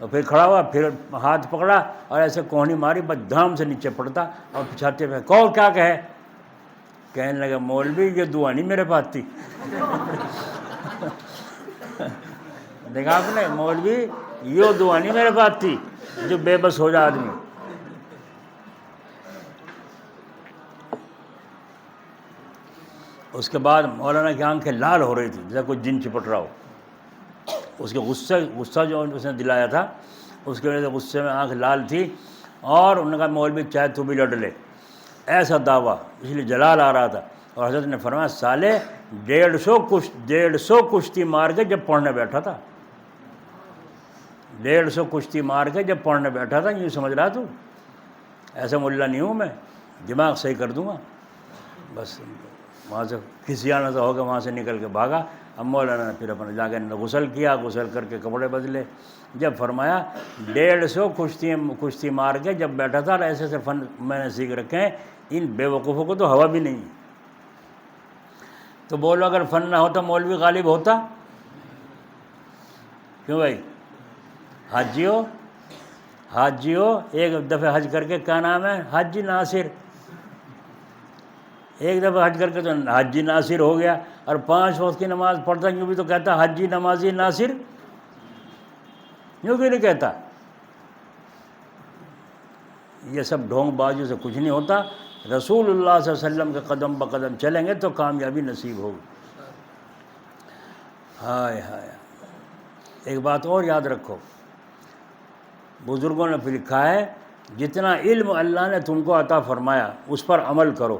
اور پھر کھڑا ہوا، پھر ہاتھ پکڑا اور ایسے کوہنی ماری، بس دھام سے نیچے پڑتا، اور پچھاتے پہ کو کیا کہے؟ کہنے لگا مولوی یہ دعا نہیں میرے پاس تھی۔ دیکھا آپ نے، مولوی یہ دعا نہیں میرے پاس تھی جو بے بس ہو جائے آدمی۔ اس کے بعد مولانا کی آنکھیں لال ہو رہی تھی جیسے کوئی جن چپٹ رہا ہو، اس کے غصہ جو اس نے دلایا تھا اس کی وجہ سے غصے میں آنکھ لال تھی، اور انہوں نے کہا مولوی چاہے تو بھی لڑ لے، ایسا دعویٰ، اس لیے جلال آ رہا تھا، اور حضرت نے فرمایا سالے 150 کشتی مار کے جب پڑھنے بیٹھا تھا، 150 کشتی مار کے جب پڑھنے بیٹھا تھا، یوں سمجھ رہا تو ایسا ملا نہیں ہوں میں، دماغ صحیح کر دوں گا، بس وہاں سے کھسیانا سا ہو گیا، وہاں سے نکل کے بھاگا۔ اب مولانا نے پھر اپنے جا کے غسل کیا، غسل کر کے کپڑے بدلے، جب فرمایا 150 کشتی مار کے جب بیٹھا تھا، اور ایسے ایسے فن میں نے سیکھ رکھے ہیں، ان بے وقوفوں کو تو ہوا بھی نہیں ہے۔ تو بولو اگر فن نہ ہوتا مولوی غالب ہوتا؟ کیوں بھائی؟ حاجیو ایک دفعہ حج کر کے کیا نام ہے؟ حاجی ناصر، ایک دفعہ حج کر کے تو حاجی ناصر ہو گیا، اور 5 وقت کی نماز پڑھتا یوں بھی تو کہتا حاجی نمازی ناصر، یوں بھی نہیں کہتا۔ یہ سب ڈھونگ بازیوں سے کچھ نہیں ہوتا، رسول اللہ صلی اللہ علیہ وسلم کے قدم بقدم چلیں گے تو کامیابی نصیب ہوگی۔ ہائے ہائے، ایک بات اور یاد رکھو، بزرگوں نے پھر لکھا ہے جتنا علم اللہ نے تم کو عطا فرمایا اس پر عمل کرو،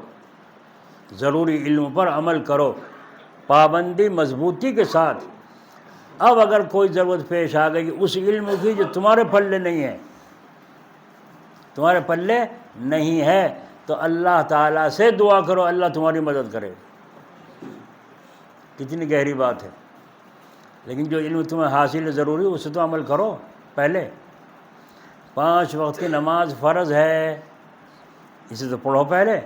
ضروری علم پر عمل کرو، پابندی مضبوطی کے ساتھ۔ اب اگر کوئی ضرورت پیش آ گئی اس علم کی جو تمہارے پلے نہیں ہے، تمہارے پلے نہیں ہے، تو اللہ تعالیٰ سے دعا کرو، اللہ تمہاری مدد کرے۔ کتنی گہری بات ہے۔ لیکن جو علم تمہیں حاصل ہے ضروری اس سے تو عمل کرو پہلے. 5 وقت کی نماز فرض ہے، اسے تو پڑھو پہلے.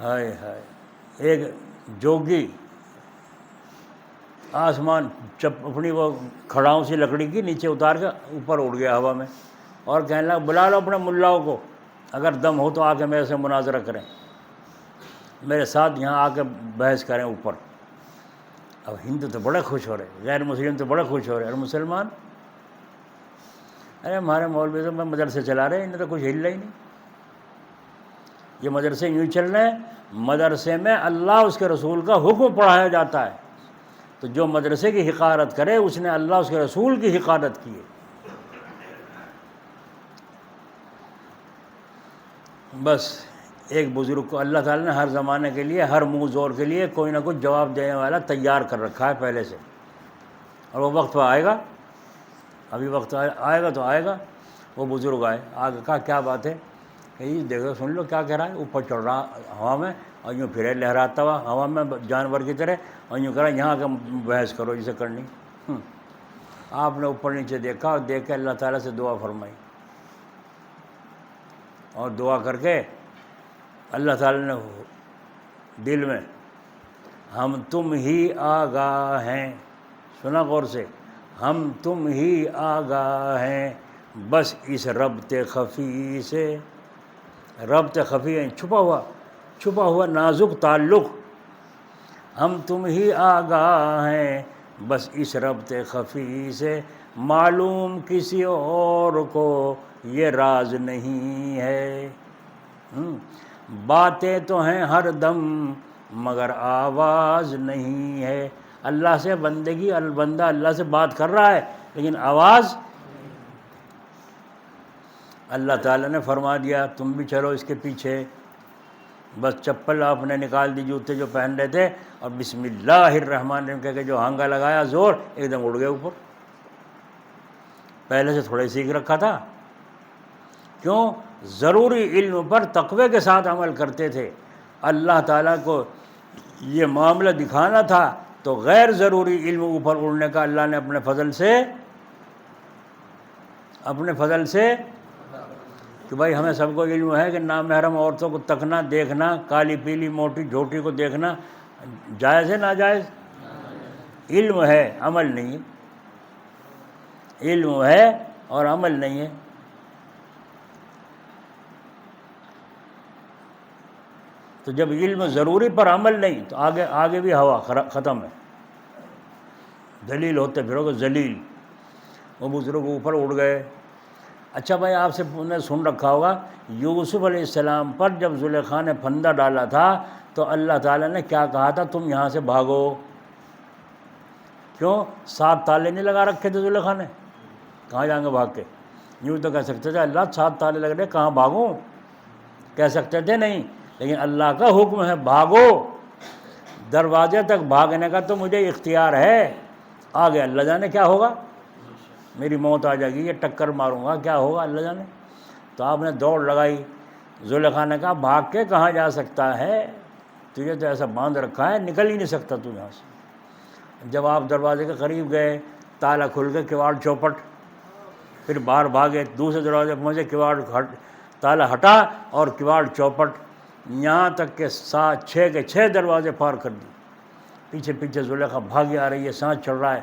ہائے ہائے، ایک جوگی آسمان اپنی وہ کھڑاؤں سی لکڑی کی نیچے اتار کے اوپر اڑ گیا ہوا میں، اور کہنے لگا بلا لو اپنے ملاؤں کو، اگر دم ہو تو آ کے میرے سے مناظرہ کریں، میرے ساتھ یہاں آ کے بحث کریں اوپر. اب ہندو تو بڑے خوش ہو رہے، غیر مسلم تو بڑے خوش ہو رہے، اور مسلمان ارے ہمارے مولوی تو مدرسے چلا رہے ہیں، انہیں تو کچھ ہل رہا ہی نہیں. یہ مدرسے یوں چل رہے ہیں، مدرسے میں اللہ اس کے رسول کا حکم پڑھایا جاتا ہے، تو جو مدرسے کی حقارت کرے اس نے اللہ اس کے رسول کی حقارت کی ہے. بس ایک بزرگ کو اللہ تعالیٰ نے ہر زمانے کے لیے، ہر منہ زور کے لیے کوئی نہ کچھ جواب دینے والا تیار کر رکھا ہے پہلے سے، اور وہ وقت پہ آئے گا. ابھی وقت آئے گا تو آئے گا. وہ بزرگ آئے، آگے کہا کیا بات ہے؟ کہ یہ دیکھو سن لو کیا کہہ رہا ہے. اوپر چڑھ رہا ہوا میں اور یوں پھرے لہراتا ہوا ہوا میں جانور کی طرح، اور یوں کہہ رہا یہاں آ کے بحث کرو جسے کرنی. آپ نے اوپر نیچے دیکھا اور دیکھ کے اللہ تعالیٰ سے دعا فرمائی، اور دعا کر کے اللہ تعالیٰ نے دل میں ہم تم ہی آگاہ ہیں، سنا غور سے، ہم تم ہی آگاہ ہیں بس اس ربط خفی سے. ربط خفی ہے چھپا ہوا نازک تعلق. ہم تم ہی آگاہ ہیں بس اس ربط خفی سے، معلوم کسی اور کو یہ راز نہیں ہے. باتیں تو ہیں ہر دم مگر آواز نہیں ہے. اللہ سے بندہ اللہ سے بات کر رہا ہے لیکن آواز. اللہ تعالیٰ نے فرما دیا تم بھی چلو اس کے پیچھے. بس چپل آپ نے نکال دی، جوتے جو پہن رہے تھے، اور بسم اللہ الرحمن الرحیم کہہ کے جو ہانگا لگایا زور، ایک دم اڑ گئے اوپر. پہلے سے تھوڑے سیکھ رکھا تھا. کیوں؟ ضروری علم پر تقوی کے ساتھ عمل کرتے تھے. اللہ تعالیٰ کو یہ معاملہ دکھانا تھا تو غیر ضروری علم اوپر اڑنے کا اللہ نے اپنے فضل سے کہ بھائی ہمیں سب کو علم ہے کہ نامحرم عورتوں کو تکنا، دیکھنا، کالی پیلی موٹی جھوٹی کو دیکھنا جائز ہے ناجائز؟ علم ہے، عمل نہیں ہے. علم ہے اور عمل نہیں ہے. تو جب علم ضروری پر عمل نہیں تو آگے بھی ہوا ختم ہے. ذلیل ہوتے پھرو گے ذلیل. وہ بزرگ اوپر اڑ گئے. اچھا بھائی آپ سے نے سن رکھا ہوگا یوسف علیہ السلام پر جب زلیخا نے پھندا ڈالا تھا تو اللہ تعالیٰ نے کیا کہا تھا؟ تم یہاں سے بھاگو. کیوں؟ 7 تالے نہیں لگا رکھے تھے زلیخا نے، کہاں جائیں گے بھاگ کے؟ یوں تو کہہ سکتے تھے اللہ 7 تالے لگ رہے کہاں بھاگوں، کہہ سکتے تھے نہیں. لیکن اللہ کا حکم ہے بھاگو، دروازے تک بھاگنے کا تو مجھے اختیار ہے. آگے اللہ جانے کیا ہوگا، میری موت آ جائے گی، یہ ٹکر ماروں گا، کیا ہوگا اللہ جانے. تو آپ نے دوڑ لگائی. زلیخا نے کہا بھاگ کے کہاں جا سکتا ہے، تجھے تو ایسا باندھ رکھا ہے نکل ہی نہیں سکتا تو یہاں سے. جب آپ دروازے کے قریب گئے تالا کھل کے کواڑ چوپٹ، پھر باہر بھاگے دوسرے دروازے پہنچے، کواڑ تالا ہٹا اور کواڑ چوپٹ، یہاں تک کہ 6 کے 6 دروازے پار کر دی. پیچھے پیچھے زلیخا بھاگی آ رہی ہے، سانس چڑھ رہا ہے.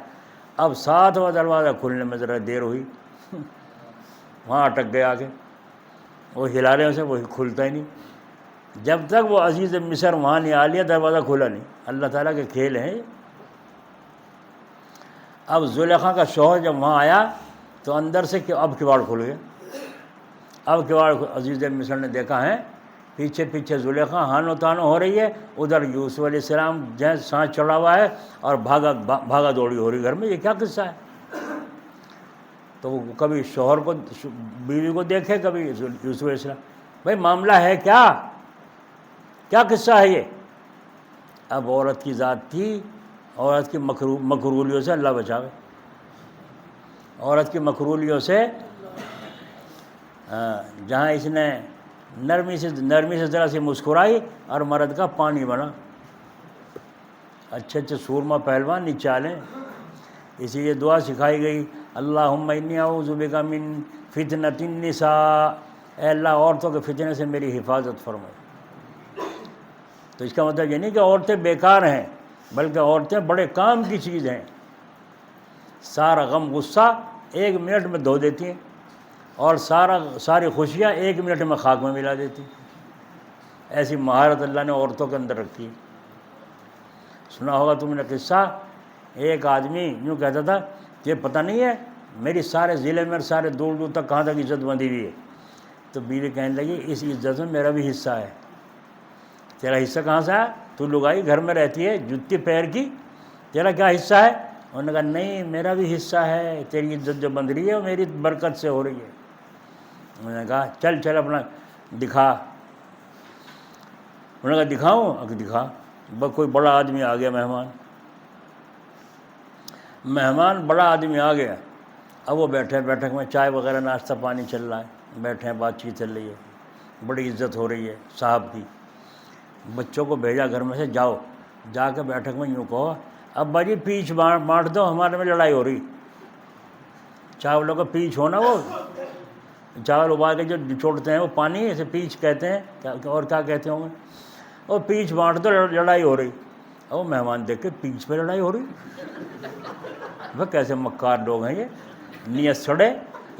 اب 7واں دروازہ کھلنے میں ذرا دیر ہوئی، وہاں اٹک گیا آگے. وہ ہلا رہے اسے، وہ کھلتا ہی نہیں. جب تک وہ عزیز مصر وہاں نہیں آ لیا دروازہ کھلا نہیں. اللہ تعالیٰ کے کھیل ہیں. اب زلیخا کا شوہر جب وہاں آیا تو اندر سے اب کواڑ کھل گئے. اب کواڑ عزیز مصر نے دیکھا ہے پیچھے پیچھے زلیخا ہانو تانو ہو رہی ہے، ادھر یوسف علیہ السلام جیسے سانس چڑھا ہوا ہے اور بھاگا دوڑی ہو رہی گھر میں. یہ کیا قصہ ہے؟ تو وہ کبھی شوہر کو بیوی کو دیکھے، کبھی یوسف علیہ السلام. بھائی معاملہ ہے کیا قصہ ہے یہ؟ اب عورت کی ذات تھی، عورت کی مکرولیوں سے اللہ بچاوے. عورت کی مکرولیوں سے جہاں اس نے نرمی سے ذرا سی مسکرائی اور مرد کا پانی بنا. اچھے اچھے سورما پہلوان نہیں چالیں. اسی لیے دعا سکھائی گئی, اللہم انی اعوذ بک من فتنۃ النساء, اے اللہ عورتوں کے فتنے سے میری حفاظت فرمائے. تو اس کا مطلب یہ نہیں کہ عورتیں بیکار ہیں, بلکہ عورتیں بڑے کام کی چیز ہیں. سارا غم غصہ 1 منٹ میں دھو دیتی ہیں, اور ساری خوشیاں 1 منٹ میں خاک میں ملا دیتی ہیں. ایسی مہارت اللہ نے عورتوں کے اندر رکھی ہے. سنا ہوگا تم نے قصہ, ایک آدمی یوں کہتا تھا کہ پتہ نہیں ہے میری سارے ضلع میں سارے دور دور تک کہاں تک عزت بندھی ہوئی ہے. تو بیوی کہنے لگی اس عزت میں میرا بھی حصہ ہے. تیرا حصہ کہاں سے ہے؟ تو لگائی گھر میں رہتی ہے جوتی پیر کی, تیرا کیا حصہ ہے؟ انہوں نے کہا نہیں میرا بھی حصہ ہے, تیری عزت جو بندھ رہی ہے وہ میری برکت سے ہو رہی ہے. انہوں نے کہا چل اپنا دکھا. انہوں نے کہا دکھاؤں؟ دکھا. بس کوئی بڑا آدمی آ گیا, مہمان بڑا آدمی آ گیا. اب وہ بیٹھک میں چائے وغیرہ ناشتہ پانی چل رہا ہے, بیٹھے ہیں, بات چیت چل رہی ہے, بڑی عزت ہو رہی ہے صاحب کی. بچوں کو بھیجا گھر میں سے, جاؤ جا کے بیٹھک میں یوں کہو ابا جی پیچھ بانٹ دو, ہمارے میں لڑائی ہو رہی. چاولوں کا پیچھ ہونا, وہ چاول ابال کے جو نچوڑتے ہیں وہ پانی اسے پیچھ کہتے ہیں, اور کیا کہتے ہوں گے, اور پیچھ بانٹ دو لڑائی ہو رہی. اور مہمان دیکھ کے پیچھ پہ لڑائی ہو رہی. وہ کیسے مکار لوگ ہیں یہ, نیت سڑے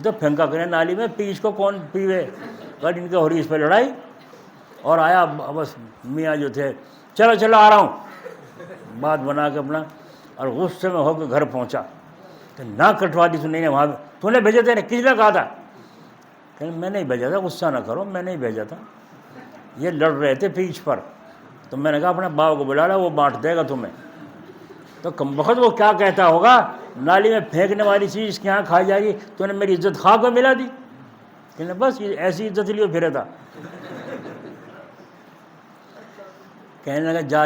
تو پھینکا کریں نالی میں, پیچھ کو کون پیوے, پر ان کے ہو رہی اس پہ لڑائی. اور آیا بس میاں جو تھے, چلو آ رہا ہوں, بات بنا کے اپنا, اور غصے میں ہو کے گھر پہنچا کہ نہ کٹوا دی تو نہیں, وہاں تو نے بھیجا تھا, کس نے کہا تھا؟ کہ میں نہیں بھیجا تھا, غصہ نہ کرو, میں نہیں بھیجا تھا, یہ لڑ رہے تھے پیچھ پر. تو میں نے کہا اپنے باپ کو بلا لا, وہ بانٹ دے گا تمہیں. تو کم وقت وہ کیا کہتا ہوگا, نالی میں پھینکنے والی چیز اس کے یہاں کھائی جائے گی, تو نے میری عزت خاک میں ملا دی. کہ بس یہ ایسی عزت لیے پھرے تھا. کہنے لگا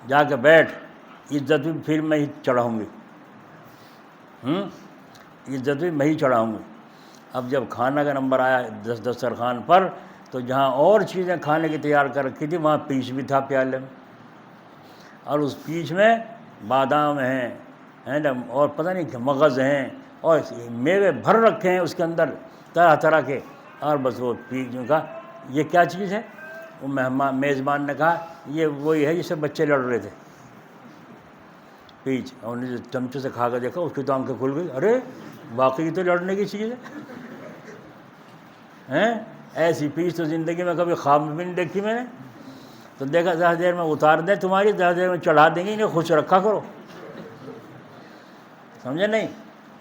جا کے بیٹھ, عزت بھی پھر میں ہی چڑھاؤں گی, عزت بھی میں ہی چڑھاؤں گی. اب جب کھانا کا نمبر آیا دسترخوان پر, تو جہاں اور چیزیں کھانے کی تیار کر رکھی تھی وہاں پیچ بھی تھا پیالے میں, اور اس پیچ میں بادام ہیں اور پتہ نہیں کہ مغز ہیں, اور میوے بھر رکھے ہیں اس کے اندر طرح طرح کے. اور بس وہ پیچ میں کہا یہ کیا چیز ہے؟ وہ میزبان نے کہا یہ وہی ہے جس سے بچے لڑ رہے تھے, پیچ. اور نے چمچے سے کھا کے دیکھا, اس کی تو آنکھیں کھل گئی, ارے واقعی تو لڑنے کی چیز ہے. ایسی پیچ تو زندگی میں کبھی خواب میں بھی نہیں دیکھی میں نے. تو دیکھا زیادہ دیر میں اتار دیں تمہاری, زیادہ دیر میں چڑھا دیں گے, انہیں خوش رکھا کرو, سمجھے نہیں؟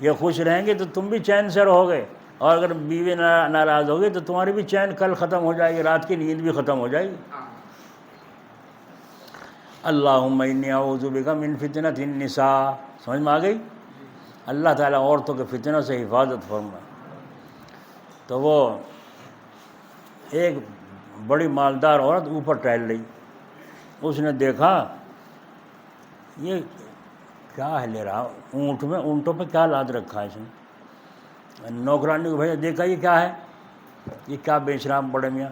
یہ خوش رہیں گے تو تم بھی چین سے رہو گے, اور اگر بیوی ناراض ہوگی تو تمہاری بھی چین کل ختم ہو جائے گی, رات کی نیند بھی ختم ہو جائے گی. اللہم انی اعوذ بک من فتنۃ النساء. سمجھ میں آ گئی؟ اللہ تعالیٰ عورتوں کے فتنوں سے حفاظت فرمائے. تو وہ ایک بڑی مالدار عورت اوپر ٹہل رہی, اس نے دیکھا یہ کیا ہے لے رہا اونٹ میں, اونٹوں پہ کیا لاد رکھا ہے اس نے. نوکرانی کو بھیجا, دیکھا یہ کیا ہے, یہ کیا بیچ رہا بڑے میاں.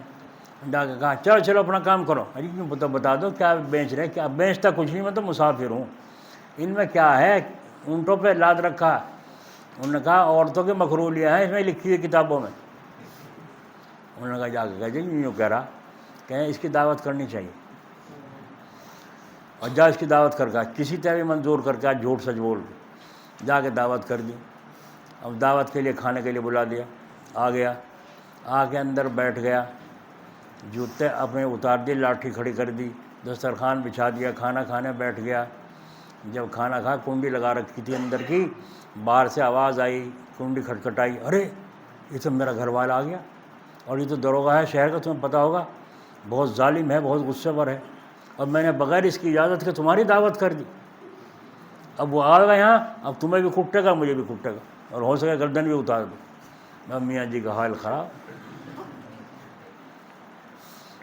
جا کے کہا چلو اپنا کام کرو. ارے کیوں بتا دو کیا بیچ رہے, کیا بیچتا کچھ نہیں, میں تو مسافر ہوں. ان میں کیا ہے, اونٹوں پہ لاد رکھا. انہوں نے کہا عورتوں کی مخرولیاں ہیں اس میں لکھی ہوئی کتابوں میں. انہوں نے کہا جا کے کہا جی یوں کہہ رہا, کہیں اس کی دعوت کرنی چاہیے, اور جا اس کی دعوت کر کے کسی طرح بھی منظور کر کے جھوٹ سچ بول کے جا کے دعوت کر دی. اب دعوت کے لیے کھانے کے لیے بلا دیا, آ گیا, آ کے اندر بیٹھ گیا, جوتے اپنے اتار دی, لاٹھی کھڑی کر دی, دسترخوان بچھا دیا, کھانا کھانے بیٹھ گیا. جب کھانا کھا کنڈی لگا رکھی تھی اندر کی, باہر سے آواز آئی, کنڈی کھٹکھٹائی, ارے یہ تو میرا گھر والا آ گیا, اور یہ تو دروغہ ہے شہر کا, تمہیں پتہ ہوگا بہت ظالم ہے, بہت غصے پر ہے, اور میں نے بغیر اس کی اجازت کے تمہاری دعوت کر دی. اب وہ آ گئے یہاں, اب تمہیں بھی کٹے گا مجھے بھی کٹے گا, اور ہو سکے گردن بھی اتار دو. میاں جی کا حال خراب.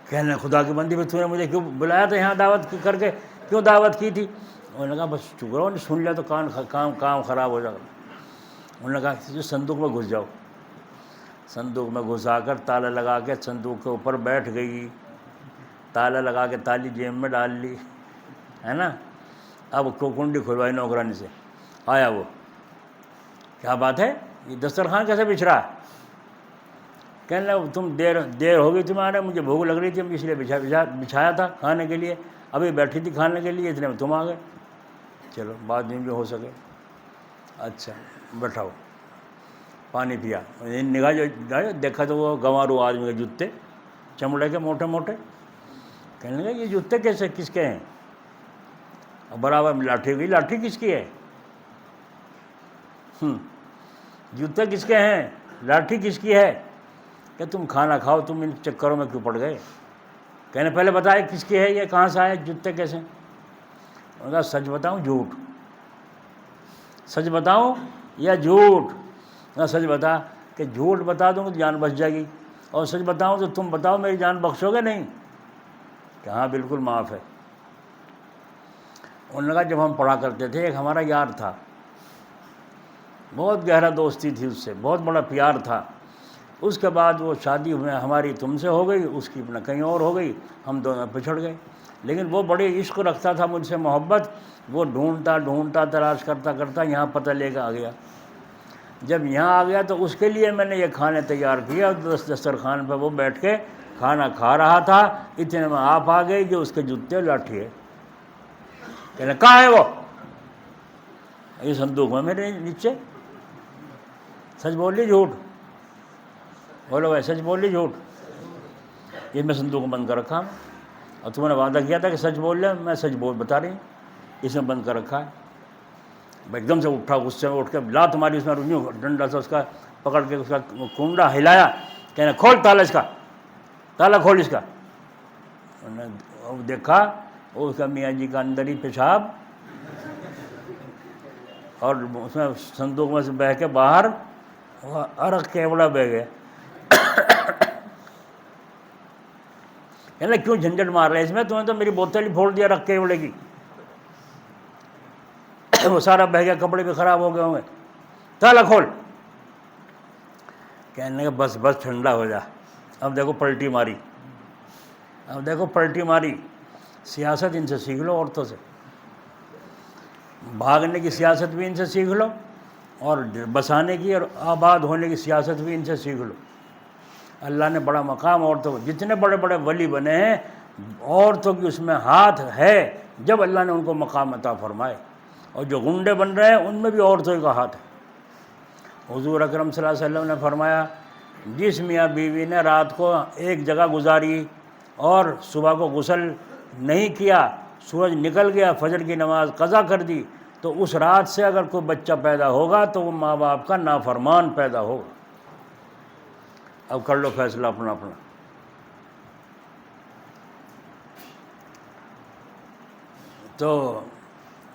کہنے خدا کی بندی, تو نے مجھے کیوں بلایا تھا یہاں دعوت کر کے, کیوں دعوت کی تھی؟ انہوں نے کہا بس شکر نے سن لیا تو کام خراب ہو جائے گا. انہوں نے کہا صندوق میں گھس جاؤ. صندوق میں گھسا کر تالا لگا کے صندوق کے اوپر بیٹھ گئی, تالا لگا کے تالی جیب میں ڈال لی, ہے نا. اب کنڈی کھلوائی نوکرانی سے، آیا وہ، کیا بات ہے یہ دسترخوان کیسے بچھ رہا ہے؟ کہنے لگا تم دیر ہو گئی تمہارے، مجھے بھوک لگ رہی تھی، اس لیے بچھایا تھا کھانے کے لیے، ابھی بیٹھی تھی کھانے کے لیے، اتنے میں تم آ گئے، چلو بعد میں جو ہو سکے، اچھا بیٹھاؤ، پانی پیا، نگاہ جو دیکھا تو وہ گنوارو آدمی کے جوتے چمڑے کے موٹے موٹے، کہنے لگا یہ جوتے کیسے کس کے ہیں؟ اور برابر میں لاٹھی گئی، لاٹھی کس کی ہے؟ جوتے کس کے ہیں، لاٹھی کس کی ہے؟ کہ تم کھانا کھاؤ، تم ان چکروں میں کیوں پڑ گئے؟ کہنے پہلے بتائے کس کی ہے یہ، کہاں سے آئے جوتے کیسے؟ انہوں نے کہا سچ بتاؤں جھوٹ، سچ بتاؤں یا جھوٹ؟ نہ سچ بتا، کہ جھوٹ بتا دوں تو جان بچ جائے گی، اور سچ بتاؤں تو تم بتاؤ میری جان بخشو گے نہیں؟ کہ ہاں بالکل معاف ہے۔ انہوں نے کہا جب ہم پڑھا کرتے تھے ایک ہمارا یار تھا، بہت گہرا دوستی تھی اس سے، بہت بڑا پیار تھا، اس کے بعد وہ شادی ہماری تم سے ہو گئی، اس کی اپنا کہیں اور ہو گئی، ہم دونوں پچھڑ گئے، لیکن وہ بڑے عشق رکھتا تھا مجھ سے، محبت، وہ ڈھونڈتا تلاش کرتا یہاں پتہ لے کے آ گیا۔ جب یہاں آ گیا تو اس کے لیے میں نے یہ کھانے تیار کیا، دسترخوان پہ وہ بیٹھ کے کھانا کھا رہا تھا، اتنے میں آپ آ گئی جو اس کے جوتے لاٹھی ہے۔ کہنے کہاں ہے وہ؟ یہ صندوق میں میرے نیچے۔ سچ بول لی جھوٹ؟ بولو بھائی سچ بول لی جھوٹ؟ یہ میں صندوق میں بند کر رکھا ہوں، اور تم نے وعدہ کیا تھا کہ سچ بول لے، میں سچ بتا رہی ہوں، اس میں بند کر رکھا ہے۔ ایک دم سے اٹھا، غصے میں اٹھ کے لات ماری اس میں، ڈنڈا سے اس کا پکڑ کے اس کا کنڈا ہلایا، کہنا کھول تالا، اس کا تالا کھول اس کا۔ انہوں نے دیکھا اس کا میاں جی کا اندر ہی پیشاب، اور اس میں صندوق میں سے بہہ کے باہر عرق کیوڑا بہ گیا۔ کہنا کیوں جھنجھٹ مار رہے اس میں، تم نے تو میری بوتل ہی پھوڑ دیا عرق کیوڑے کی، وہ سارا بہہ گیا، کپڑے بھی خراب ہو گئے ہوں گے، تالا کھول۔ کہنے کہ بس ٹھنڈا ہو جا، اب دیکھو پلٹی ماری، اب دیکھو پلٹی ماری۔ سیاست ان سے سیکھ لو، عورتوں سے بھاگنے کی سیاست بھی ان سے سیکھ لو، اور بسانے کی اور آباد ہونے کی سیاست بھی ان سے سیکھ لو۔ اللہ نے بڑا مقام عورتوں کو، جتنے بڑے بڑے ولی بنے ہیں عورتوں کی اس میں ہاتھ ہے، جب اللہ نے ان کو مقام عطا فرمائے، اور جو غنڈے بن رہے ہیں ان میں بھی عورتوں کا ہاتھ ہے۔ حضور اکرم صلی اللہ علیہ وسلم نے فرمایا جس میاں بیوی نے رات کو ایک جگہ گزاری اور صبح کو غسل نہیں کیا، سورج نکل گیا، فجر کی نماز قضا کر دی، تو اس رات سے اگر کوئی بچہ پیدا ہوگا تو وہ ماں باپ کا نافرمان پیدا ہوگا۔ اب کر لو فیصلہ اپنا اپنا۔ تو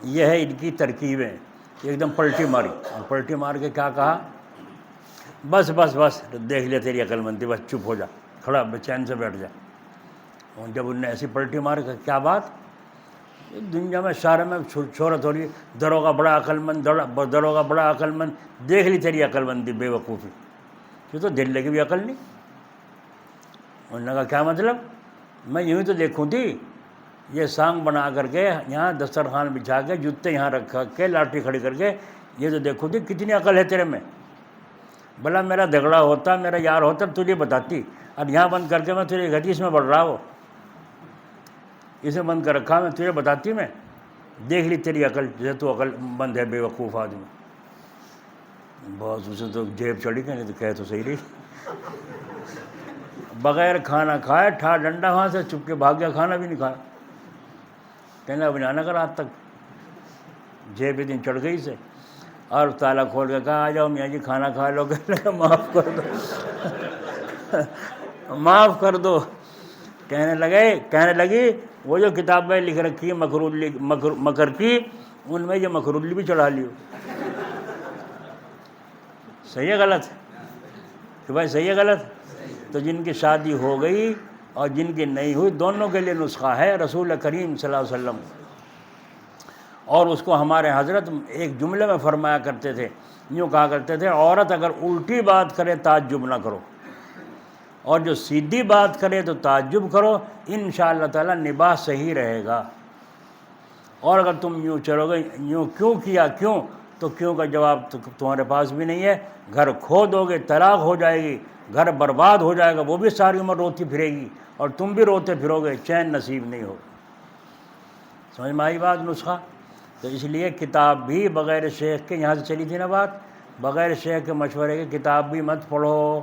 یہ ہے ان کی ترکیبیں، ایک دم پلٹی ماری، اور پلٹی مار کے کیا کہا، بس دیکھ لے تیری عقل مندی، بس چپ ہو جا، کھڑا چین سے بیٹھ جا۔ اور جب انہوں نے ایسی پلٹی ماری، کیا بات، دنیا میں شہر میں شہرت ہو رہی ہے، دروگا بڑا عقل مند، دروگا بڑا عقل مند، دیکھ لی تیری عقل مندی، بے وقوفی، یہ تو دل کی بھی عقل نہیں۔ انہوں نے کہا کیا مطلب، میں یوں ہی تو دیکھوں تھی، یہ سانگ بنا کر کے یہاں دسترخوان بچھا کے جوتے یہاں رکھ کے لاٹھی کھڑی کر کے، یہ تو دیکھوں تھی کتنی عقل ہے تیرے میں، بھلا میرا جھگڑا ہوتا، میرا یار ہوتا تجھے بتاتی، اور یہاں بند کر کے میں تجھے حدیث میں بڑھ رہا ہو، اسے بند کر رکھا، میں تجھے بتاتی، میں دیکھ لی تیری عقل، جیسے تو عقل مند ہے، بے وقوف آدمی۔ بہت اسے تو جیب چڑھی، کہنے تو کہہ تو صحیح رہی، بغیر کھانا کھائے ٹھا ڈنڈا وہاں سے چپ کے بھاگ گیا، کھانا بھی نہیں کھایا۔ کہنا اب جانا کر رات تک، جیب ایک دن چڑھ گئی سے، اور تالا کھول کے کہا آ جاؤ میاں جی کھانا کھا لو، کہنے لگا معاف کر دو، معاف کر دو۔ کہنے لگی وہ جو کتابیں لکھ رکھی ہیں مکر کی، ان میں یہ مکرولی بھی چڑھا لیو۔ صحیح ہے غلط؟ کہ بھائی صحیح ہے غلط؟ تو جن کی شادی ہو گئی اور جن کی نہیں ہوئی، دونوں کے لیے نسخہ ہے رسول کریم صلی اللہ علیہ وسلم، اور اس کو ہمارے حضرت ایک جملے میں فرمایا کرتے تھے، یوں کہا کرتے تھے عورت اگر الٹی بات کرے تعجب نہ کرو، اور جو سیدھی بات کرے تو تعجب کرو، انشاءاللہ تعالی نباہ صحیح رہے گا۔ اور اگر تم یوں چلو گے، یوں کیوں کیا، کیوں، تو کیوں کا جواب تمہارے پاس بھی نہیں ہے، گھر کھو دو گے، طلاق ہو جائے گی، گھر برباد ہو جائے گا، وہ بھی ساری عمر روتی پھرے گی اور تم بھی روتے پھرو گے، چین نصیب نہیں ہوگا۔ سمجھ میں آئی بات نسخہ؟ تو اس لیے کتاب بھی بغیر شیخ کے، یہاں سے چلی تھی نا بات، بغیر شیخ کے مشورے کے کتاب بھی مت پڑھو۔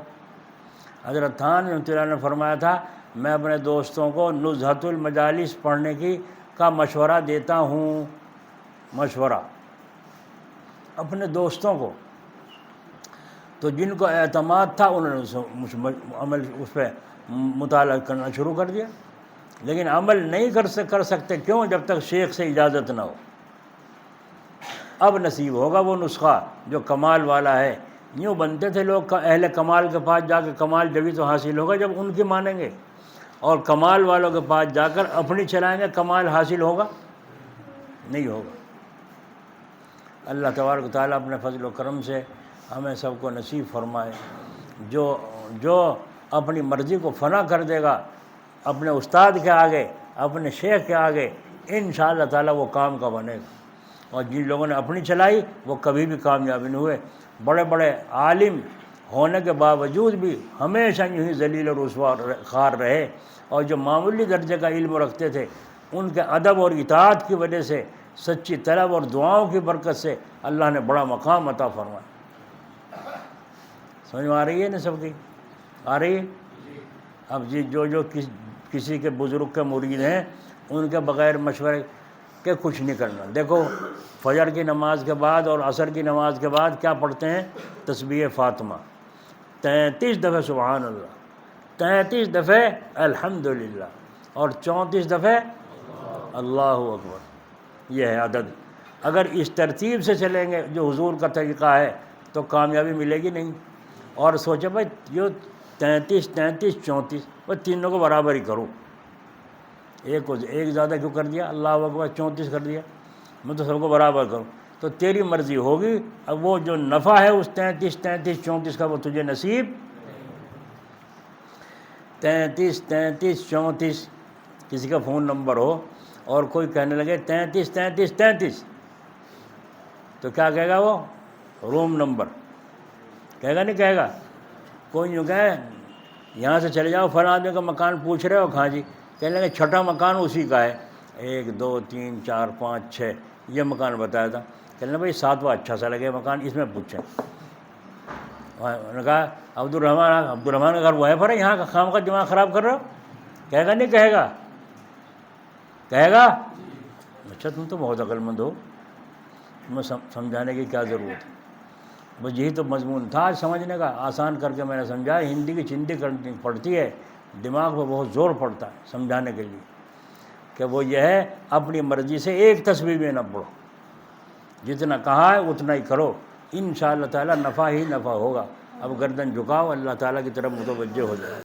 حضرت تھان رحمۃ اللہ نے فرمایا تھا، میں اپنے دوستوں کو نزہۃ المجالس پڑھنے کا مشورہ دیتا ہوں، مشورہ اپنے دوستوں کو۔ تو جن کو اعتماد تھا انہوں نے عمل اس پہ مطالعہ کرنا شروع کر دیا، لیکن عمل نہیں کر سکتے، کیوں؟ جب تک شیخ سے اجازت نہ ہو۔ اب نصیب ہوگا وہ نسخہ جو کمال والا ہے۔ یوں بنتے تھے لوگ اہل کمال کے پاس جا کے، کمال جبھی تو حاصل ہوگا جب ان کی مانیں گے، اور کمال والوں کے پاس جا کر اپنی چلائیں گے، کمال حاصل ہوگا نہیں ہوگا۔ اللہ تبارک و تعالیٰ اپنے فضل و کرم سے ہمیں سب کو نصیب فرمائے۔ جو اپنی مرضی کو فنا کر دے گا اپنے استاد کے آگے، اپنے شیخ کے آگے، انشاءاللہ تعالیٰ وہ کام کا بنے گا۔ اور جن لوگوں نے اپنی چلائی وہ کبھی بھی کامیاب نہیں ہوئے، بڑے بڑے عالم ہونے کے باوجود بھی ہمیشہ یوں ہی ذلیل و رسوا خوار رہے، اور جو معمولی درجے کا علم رکھتے تھے ان کے ادب اور اطاعت کی وجہ سے، سچی طلب اور دعاؤں کی برکت سے اللہ نے بڑا مقام عطا فرمایا۔ سمجھ میں آ رہی ہے نا سب کی؟ آ رہی ہے؟ اب جو کسی کے بزرگ کے مرید ہیں ان کے بغیر مشورے کے کچھ نہیں کرنا۔ دیکھو فجر کی نماز کے بعد اور عصر کی نماز کے بعد کیا پڑھتے ہیں؟ تسبیح فاطمہ 33 دفعہ سبحان اللہ، 33 دفعہ الحمدللہ، اور 34 دفعہ اللہ اکبر۔ یہ ہے عدد۔ اگر اس ترتیب سے چلیں گے جو حضور کا طریقہ ہے تو کامیابی ملے گی نہیں۔ اور سوچے بھائی جو 33 34 وہ تینوں کو برابر ہی کروں، ایک زیادہ کیوں کر دیا؟ اللہ اکبر 34 کر دیا، میں تو سب کو برابر کروں، تو تیری مرضی ہوگی۔ اب وہ جو نفع ہے اس 33 34 کا وہ تجھے نصیب 33 33 34۔ کسی کا فون نمبر ہو اور کوئی کہنے لگے 33 33 33، تو کیا کہے گا وہ؟ روم نمبر کہے گا نہیں کہے گا؟ کوئی یوں کہے یہاں سے چلے جاؤ فلاں آدمی کا مکان پوچھ رہے ہو، کہاں جی؟ کہنے لگے چھٹا مکان اسی کا ہے، 1 2 3 4 5 6 یہ مکان بتایا تھا۔ کہنے بھائی 7واں اچھا سا لگے مکان، اس میں پوچھیں۔ انہوں نے کہا عبد الرحمٰن کا گھر وہ ہے پر یہاں کا خام کا دماغ خراب کر رہے ہو؟ کہے گا نہیں کہے گا؟ کہے گا؟ اچھا تم تو بہت عقل مند ہو، تمہیں سمجھانے کی کیا ضرورت ہے؟ بس یہی تو مضمون تھا آج سمجھنے کا، آسان کر کے میں نے سمجھا۔ ہندی کی چندی کرنی پڑتی ہے، دماغ پہ بہت زور پڑتا ہے سمجھانے کے لیے، کہ وہ یہ ہے اپنی مرضی سے ایک تسبیح میں نہ پڑھو، جتنا کہا ہے اتنا ہی کرو، انشاءاللہ تعالی نفع ہی نفع ہوگا۔ اب گردن جھکاؤ، اللہ تعالیٰ کی طرف متوجہ ہو جائے۔